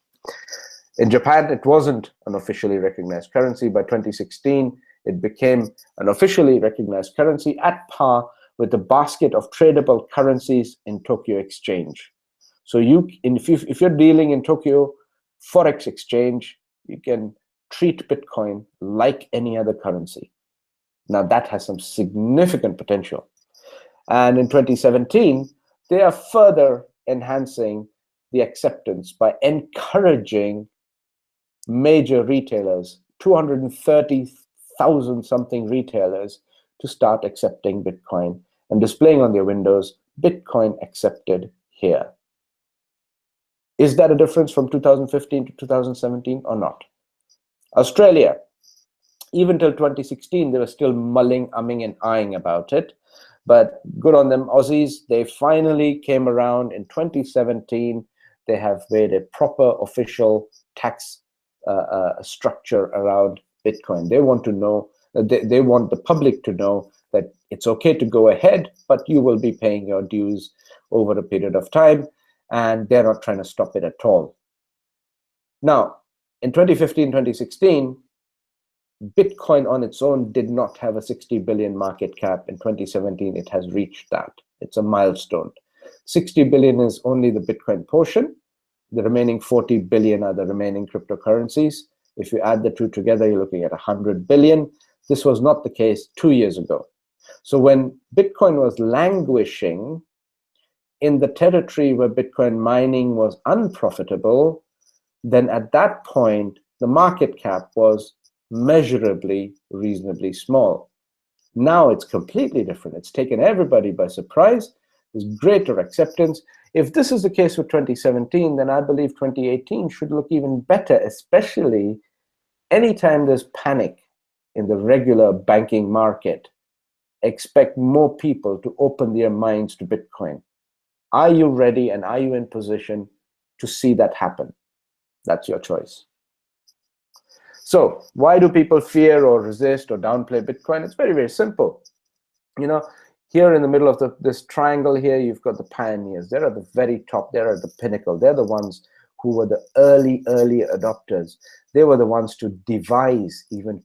Speaker 1: In Japan, it wasn't an officially recognized currency. By 2016, it became an officially recognized currency at par with the basket of tradable currencies in Tokyo Exchange. So if you're dealing in Tokyo Forex Exchange, you can treat Bitcoin like any other currency. Now that has some significant potential. And in 2017, they are further enhancing the acceptance by encouraging major retailers, 230,000 something retailers, to start accepting Bitcoin and displaying on their windows, Bitcoin accepted here. Is that a difference from 2015 to 2017 or not? Australia, even till 2016, they were still mulling, umming, and eyeing about it. But good on them, Aussies. They finally came around in 2017. They have made a proper official tax structure around Bitcoin. They want to know, they want the public to know that it's okay to go ahead, but you will be paying your dues over a period of time, and they're not trying to stop it at all. Now, in 2015, 2016, Bitcoin on its own did not have a 60 billion market cap. In 2017, it has reached that. It's a milestone. 60 billion is only the Bitcoin portion. The remaining 40 billion are the remaining cryptocurrencies. If you add the two together, you're looking at 100 billion. This was not the case 2 years ago. So when Bitcoin was languishing in the territory where Bitcoin mining was unprofitable, then at that point, the market cap was measurably, reasonably small. Now it's completely different. It's taken everybody by surprise. There's greater acceptance. If this is the case with 2017, then I believe 2018 should look even better, especially anytime there's panic in the regular banking market. Expect more people to open their minds to Bitcoin. Are you ready and are you in position to see that happen? That's your choice. So why do people fear or resist or downplay Bitcoin? It's very, very simple. You know, here in the middle of this triangle here, you've got the pioneers. They're at the very top. They're at the pinnacle. They're the ones who were the early adopters. They were the ones to devise, even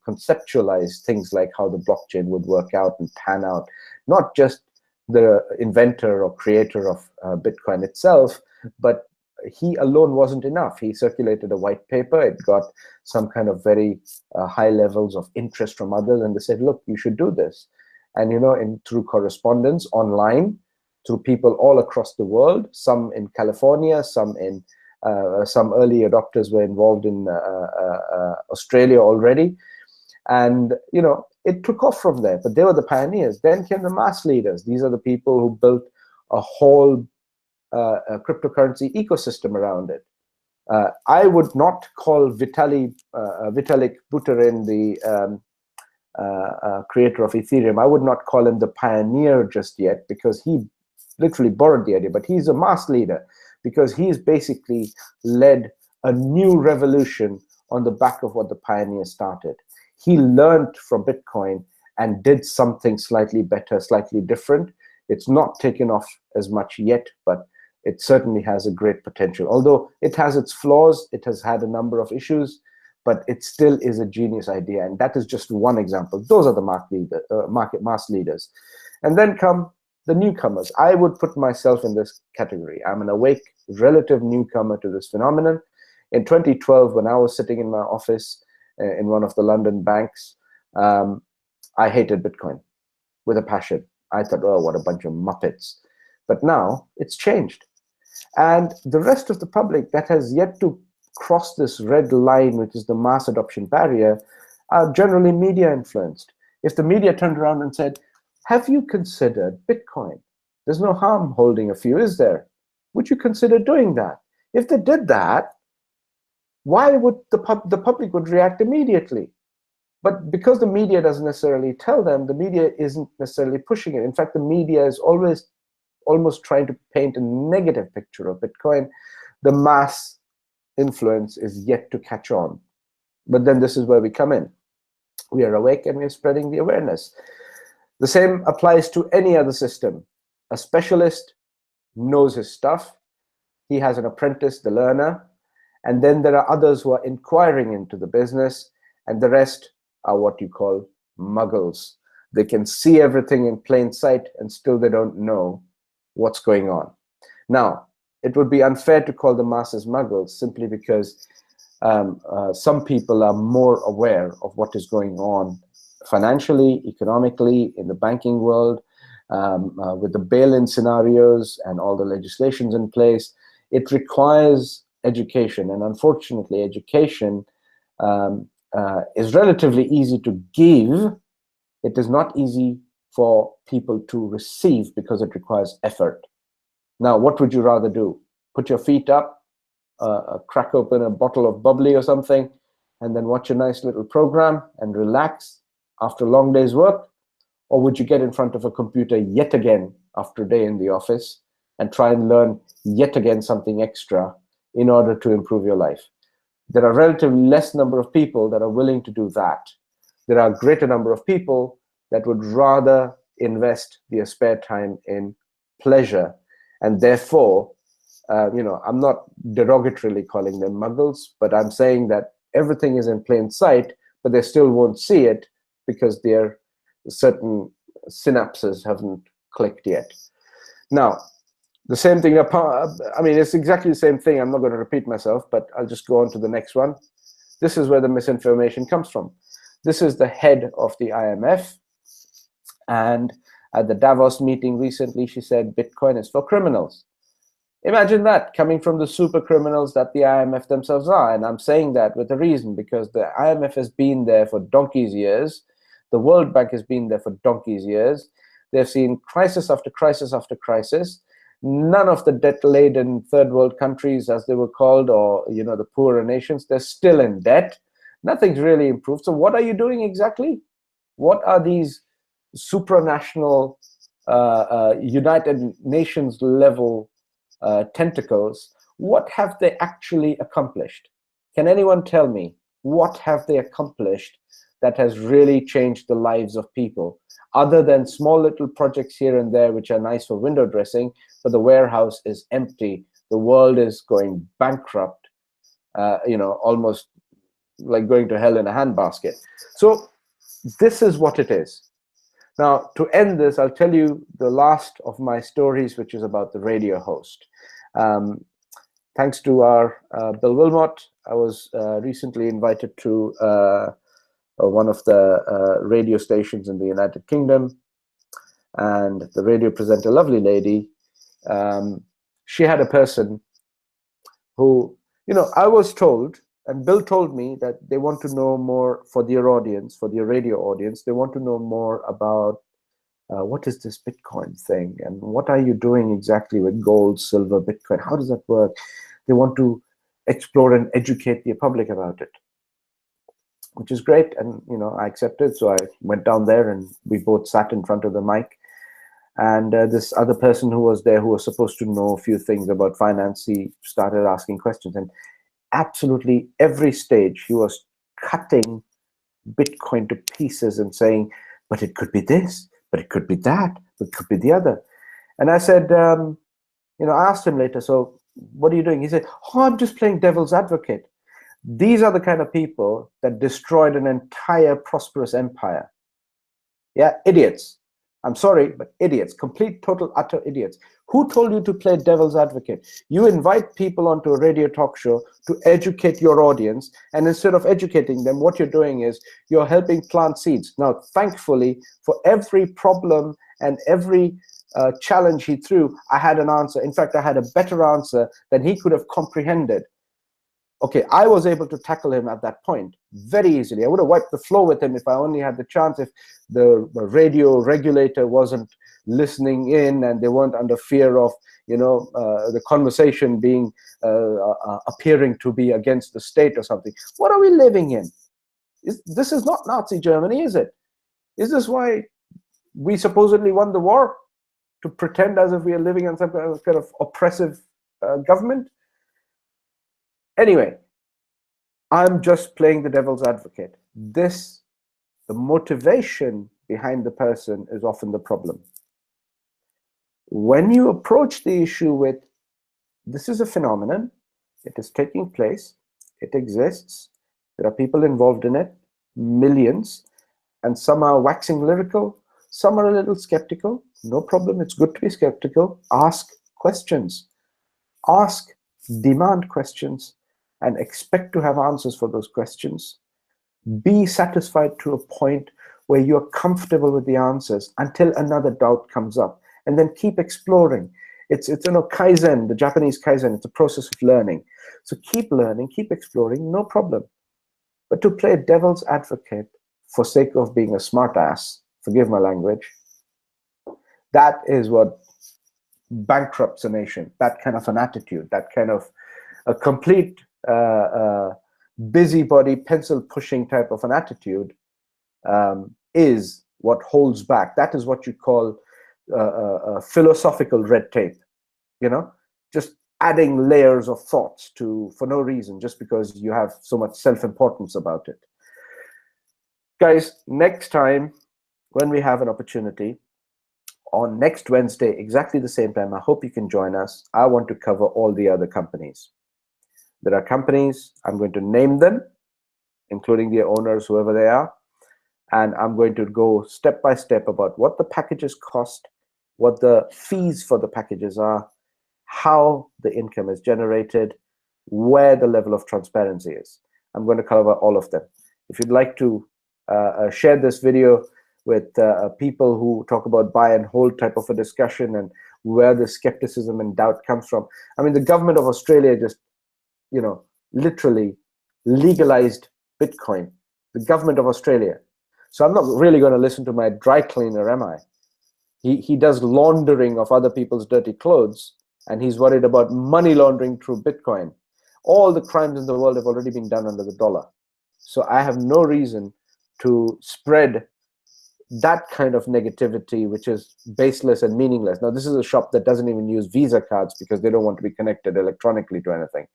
Speaker 1: conceptualize things like how the blockchain would work out and pan out. Not just the inventor or creator of Bitcoin itself, but he alone wasn't enough. He circulated a white paper. It got some kind of very high levels of interest from others, and they said, look, you should do this. And you know, through correspondence online, through people all across the world, some in California, some in some early adopters were involved in Australia already, and you know, it took off from there. But they were the pioneers. Then came the mass leaders. These are the people who built a whole cryptocurrency ecosystem around it. I would not call Vitalik Buterin, the creator of Ethereum, I would not call him the pioneer just yet, because he literally borrowed the idea, but he's a mass leader because he's basically led a new revolution on the back of what the pioneer started. He learned from Bitcoin and did something slightly better, slightly different. It's not taken off as much yet, but it certainly has a great potential. Although it has its flaws, it has had a number of issues, but it still is a genius idea. And that is just one example. Those are the market mass leaders. And then come the newcomers. I would put myself in this category. I'm an awake, relative newcomer to this phenomenon. In 2012, when I was sitting in my office in one of the London banks, I hated Bitcoin with a passion. I thought, oh, what a bunch of muppets. But now it's changed. And the rest of the public that has yet to cross this red line, which is the mass adoption barrier, are generally media influenced. If the media turned around and said, have you considered Bitcoin? There's no harm holding a few, is there? Would you consider doing that? If they did that, why would the public would react immediately? But because the media doesn't necessarily tell them, the media isn't necessarily pushing it. In fact, the media is always almost trying to paint a negative picture of Bitcoin. The mass influence is yet to catch on. But then this is where we come in. We are awake and we are spreading the awareness. The same applies to any other system. A specialist knows his stuff. He has an apprentice, the learner. And then there are others who are inquiring into the business, and the rest are what you call muggles. They can see everything in plain sight, and still they don't know what's going on. Now, it would be unfair to call the masses muggles simply because some people are more aware of what is going on financially, economically, in the banking world, with the bail-in scenarios and all the legislations in place. It requires education, and unfortunately, education is relatively easy to give. It is not easy for people to receive because it requires effort. Now, what would you rather do? Put your feet up, crack open a bottle of bubbly or something, and then watch a nice little program and relax after a long day's work? Or would you get in front of a computer yet again after a day in the office and try and learn yet again something extra in order to improve your life? There are relatively less number of people that are willing to do that. There are a greater number of people that would rather invest their spare time in pleasure. And therefore, I'm not derogatorily calling them muggles, but I'm saying that everything is in plain sight, but they still won't see it because their certain synapses haven't clicked yet. Now, the same thing, it's exactly the same thing. I'm not going to repeat myself, but I'll just go on to the next one. This is where the misinformation comes from. This is the head of the IMF. And at the Davos meeting recently, she said, Bitcoin is for criminals. Imagine that, coming from the super criminals that the IMF themselves are. And I'm saying that with a reason, because the IMF has been there for donkey's years. The World Bank has been there for donkey's years. They've seen crisis after crisis after crisis. None of the debt-laden third world countries, as they were called, or the poorer nations, they're still in debt. Nothing's really improved. So what are you doing exactly? What are these supranational United Nations level tentacles? What have they actually accomplished? Can anyone tell me what have they accomplished that has really changed the lives of people, other than small little projects here and there which are nice for window dressing, but the warehouse is empty, the world is going bankrupt, almost like going to hell in a handbasket. So this is what it is. Now, to end this, I'll tell you the last of my stories, which is about the radio host. Thanks to our Bill Wilmot, I was recently invited to one of the radio stations in the United Kingdom, and the radio presenter, lovely lady, she had a person who, I was told, and Bill told me, that they want to know more for their audience, for their radio audience. They want to know more about what is this Bitcoin thing, and what are you doing exactly with gold, silver, Bitcoin? How does that work? They want to explore and educate the public about it, which is great. And I accepted, so I went down there and we both sat in front of the mic. And this other person who was there, who was supposed to know a few things about finance, he started asking questions, and absolutely every stage he was cutting Bitcoin to pieces and saying, but it could be this, but it could be that, but it could be the other. And I said, I asked him later, so what are you doing? He said, oh, I'm just playing devil's advocate. These are the kind of people that destroyed an entire prosperous empire. Yeah, idiots. I'm sorry, but idiots, complete, total, utter idiots. Who told you to play devil's advocate? You invite people onto a radio talk show to educate your audience, and instead of educating them, what you're doing is you're helping plant seeds. Now, thankfully, for every problem and every challenge he threw, I had an answer. In fact, I had a better answer than he could have comprehended. Okay, I was able to tackle him at that point very easily. I would have wiped the floor with him if I only had the chance, if the radio regulator wasn't listening in and they weren't under fear of, the conversation being, appearing to be against the state or something. What are we living in? This is not Nazi Germany, is it? Is this why we supposedly won the war? To pretend as if we are living in some kind of oppressive government? Anyway, I'm just playing the devil's advocate. The motivation behind the person is often the problem. When you approach the issue with, this is a phenomenon, it is taking place, it exists, there are people involved in it, millions, and some are waxing lyrical, some are a little skeptical. No problem, it's good to be skeptical. Ask questions. Ask, demand questions, and expect to have answers for those questions. Be satisfied to a point where you're comfortable with the answers until another doubt comes up, and then keep exploring. It's Kaizen, the Japanese Kaizen, it's a process of learning. So keep learning, keep exploring, no problem. But to play devil's advocate for sake of being a smartass, forgive my language, that is what bankrupts a nation. That kind of an attitude, that kind of a complete busybody, pencil-pushing type of an attitude is what holds back. That is what you call philosophical red tape. Just adding layers of thoughts for no reason, just because you have so much self-importance about it. Guys, next time when we have an opportunity, on next Wednesday, exactly the same time, I hope you can join us. I want to cover all the other companies. There are companies, I'm going to name them, including their owners, whoever they are, and I'm going to go step by step about what the packages cost, what the fees for the packages are, how the income is generated, where the level of transparency is. I'm going to cover all of them. If you'd like to share this video with people who talk about buy and hold type of a discussion and where the skepticism and doubt comes from. I mean, the government of Australia just, literally legalized Bitcoin. The government of Australia. So I'm not really going to listen to my dry cleaner, am I? He does laundering of other people's dirty clothes, and he's worried about money laundering through Bitcoin. All the crimes in the world have already been done under the dollar. So I have no reason to spread that kind of negativity, which is baseless and meaningless. Now, this is a shop that doesn't even use Visa cards because they don't want to be connected electronically to anything.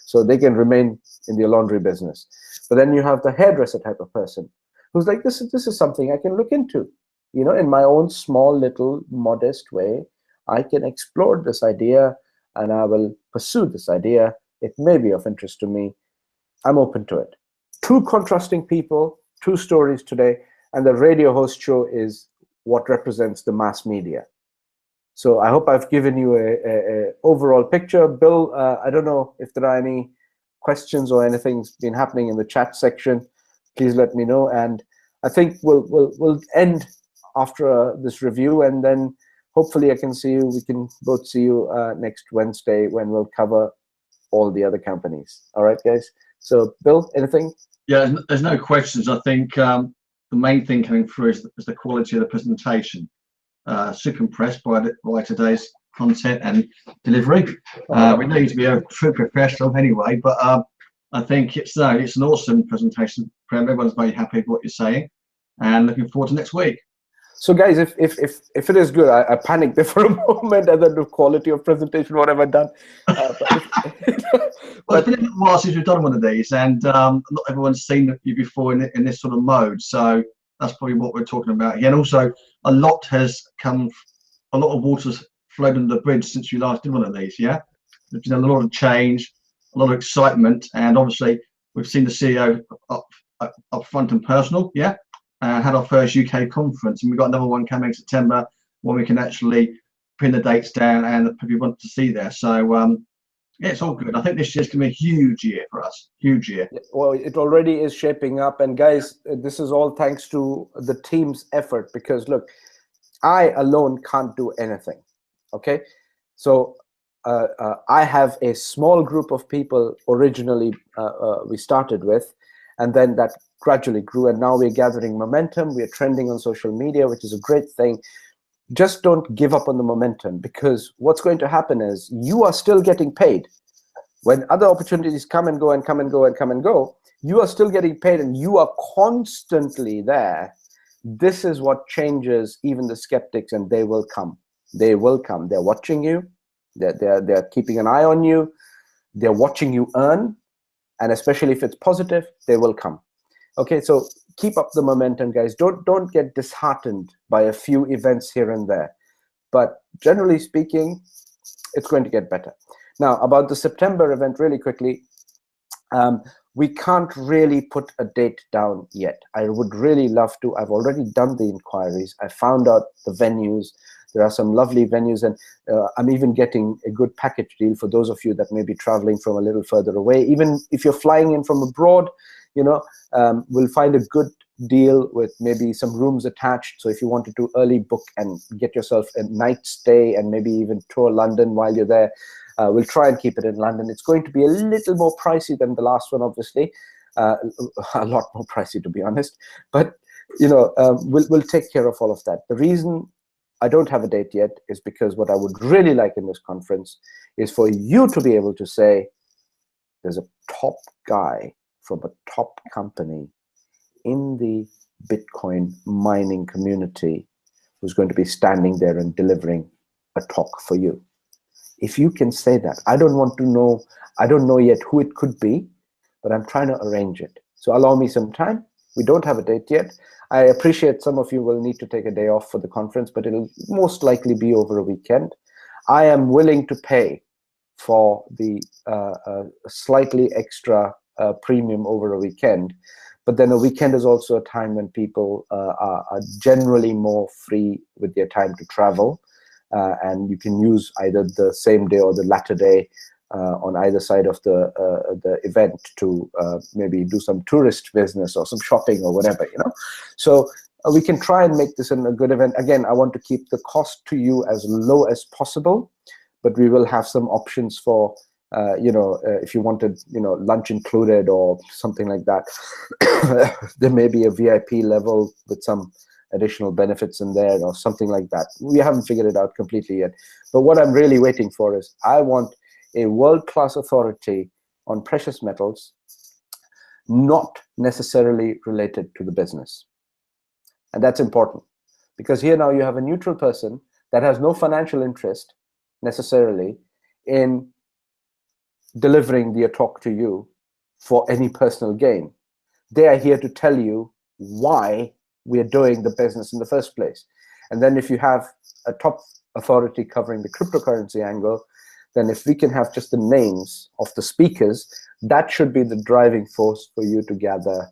Speaker 1: So they can remain in the laundry business. But then you have the hairdresser type of person who's like, this is something I can look into. In my own small, little, modest way, I can explore this idea and I will pursue this idea. It may be of interest to me. I'm open to it. Two contrasting people, two stories today, and the radio host show is what represents the mass media. So I hope I've given you a overall picture. Bill, I don't know if there are any questions or anything's been happening in the chat section. Please let me know. And I think we'll end after this review, and then hopefully I can see you. We can both see you next Wednesday when we'll cover all the other companies. All right, guys. So, Bill, anything?
Speaker 2: Yeah, there's no questions. I think the main thing coming through is the quality of the presentation. Super impressed by today's content and delivery. We need to be a true professional anyway, but I think it's an awesome presentation. Everyone's very happy with what you're saying, and looking forward to next week.
Speaker 1: So, guys, if it is good, I panicked there for a moment, and then the quality of presentation, what have I done?
Speaker 2: Well, it's been a while since we've done one of these, and not everyone's seen you before in this sort of mode. So that's probably what we're talking about here. And also, a lot of water's flowed under the bridge since we last did one of these. Yeah, there's been a lot of change, a lot of excitement, and obviously we've seen the CEO up front and personal. Yeah. Had our first UK conference, and we've got another one coming in September when we can actually pin the dates down and the people want to see there. So yeah, it's all good. I think this year's going to be a huge year for us. Huge year.
Speaker 1: Well, it already is shaping up, and guys, this is all thanks to the team's effort, because look, I alone can't do anything. Okay, so I have a small group of people originally we started with, and then that gradually grew, and now we're gathering momentum. We're trending on social media, which is a great thing. Just don't give up on the momentum, because what's going to happen is you are still getting paid. When other opportunities come and go and come and go and come and go, you are still getting paid, and you are constantly there. This is what changes even the skeptics, and they will come. They will come. They're watching you. They're keeping an eye on you. They're watching you earn, and especially if it's positive, they will come. Okay, so keep up the momentum, guys. Don't get disheartened by a few events here and there. But generally speaking, it's going to get better. Now, about the September event, really quickly, we can't really put a date down yet. I would really love to. I've already done the inquiries. I found out the venues. There are some lovely venues, and I'm even getting a good package deal for those of you that may be traveling from a little further away. Even if you're flying in from abroad, we'll find a good deal with maybe some rooms attached. So if you wanted to early book and get yourself a night stay and maybe even tour London while you're there, we'll try and keep it in London. It's going to be a little more pricey than the last one, obviously, a lot more pricey, to be honest. But we'll take care of all of that. The reason I don't have a date yet is because what I would really like in this conference is for you to be able to say, there's a top guy from a top company in the Bitcoin mining community who's going to be standing there and delivering a talk for you. If you can say that, I don't know yet who it could be, but I'm trying to arrange it. So allow me some time. We don't have a date yet. I appreciate some of you will need to take a day off for the conference, but it'll most likely be over a weekend. I am willing to pay for the slightly extra premium over a weekend, but then a weekend is also a time when people are generally more free with their time to travel, and you can use either the same day or the latter day on either side of the event to maybe do some tourist business or some shopping or whatever, you know. So we can try and make this a good event. Again, I want to keep the cost to you as low as possible, but we will have some options for, you know, if you wanted, you know, lunch included or something like that. There may be a VIP level with some additional benefits in there or something like that. We haven't figured it out completely yet. But what I'm really waiting for is I want a world-class authority on precious metals, not necessarily related to the business. And that's important, because here now you have a neutral person that has no financial interest necessarily in delivering the talk to you for any personal gain. They are here to tell you why we are doing the business in the first place. And then if you have a top authority covering the cryptocurrency angle, then if we can have just the names of the speakers, that should be the driving force for you to gather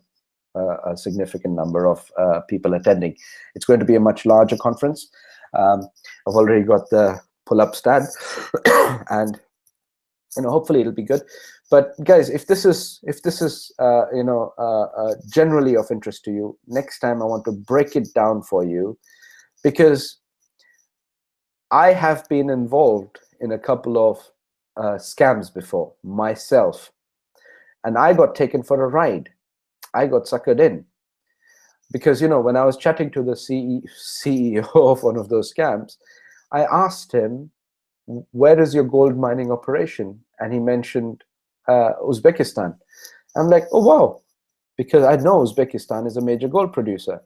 Speaker 1: a significant number of people attending. It's going to be a much larger conference. I've already got the pull-up stand, and you know, hopefully it'll be good. But guys, if this is you know, generally of interest to you, next time I want to break it down for you, because I have been involved in a couple of scams before myself, and I got taken for a ride. I got suckered in, because, you know, when I was chatting to the CEO of one of those scams, I asked him, where is your gold mining operation? And he mentioned Uzbekistan. I'm like, oh wow, because I know Uzbekistan is a major gold producer,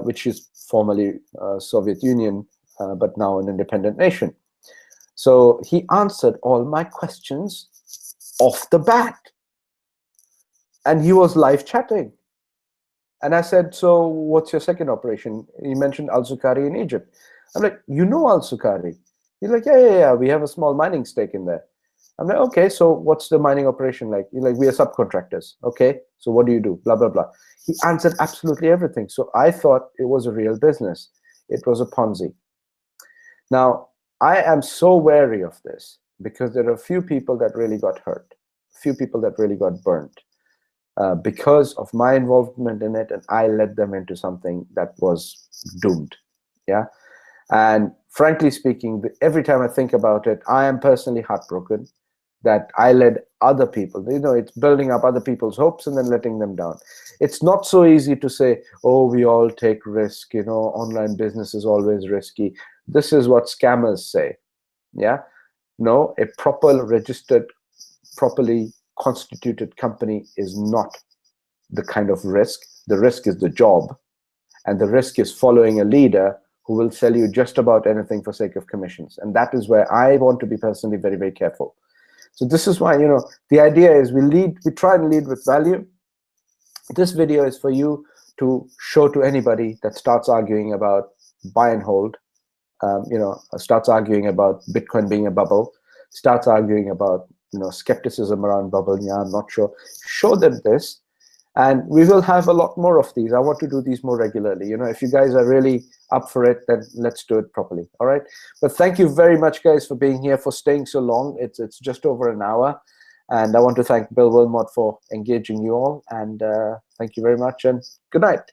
Speaker 1: which is formerly Soviet Union, but now an independent nation. So he answered all my questions off the bat. And he was live chatting. And I said, so what's your second operation? He mentioned Al-Zukhari in Egypt. I'm like, you know Al-Zukhari? He's like, yeah, we have a small mining stake in there. I'm like, okay, so what's the mining operation like? He's like, we are subcontractors. Okay, so what do you do? Blah, blah, blah. He answered absolutely everything. So I thought it was a real business. It was a Ponzi. Now, I am so wary of this, because there are a few people that really got hurt, a few people that really got burnt. Because of my involvement in it, and I led them into something that was doomed. Yeah, and frankly speaking, every time I think about it, I am personally heartbroken that I led other people. You know, it's building up other people's hopes and then letting them down. It's not so easy to say, oh, we all take risk, you know, online business is always risky. This is what scammers say. Yeah, no, a proper registered, properly constituted company is not the kind of risk. The risk is the job, and the risk is following a leader who will sell you just about anything for sake of commissions. And that is where I want to be personally very, very careful. So this is why, you know, the idea is we try and lead with value. This video is for you to show to anybody that starts arguing about buy and hold, you know, starts arguing about Bitcoin being a bubble, starts arguing about, you know, skepticism around bubble. Yeah, I'm not sure. Show them this, and we will have a lot more of these. I want to do these more regularly. You know, if you guys are really up for it, then let's do it properly. All right. But thank you very much, guys, for being here, for staying so long. It's just over an hour, and I want to thank Bill Wilmot for engaging you all. And thank you very much, and good night.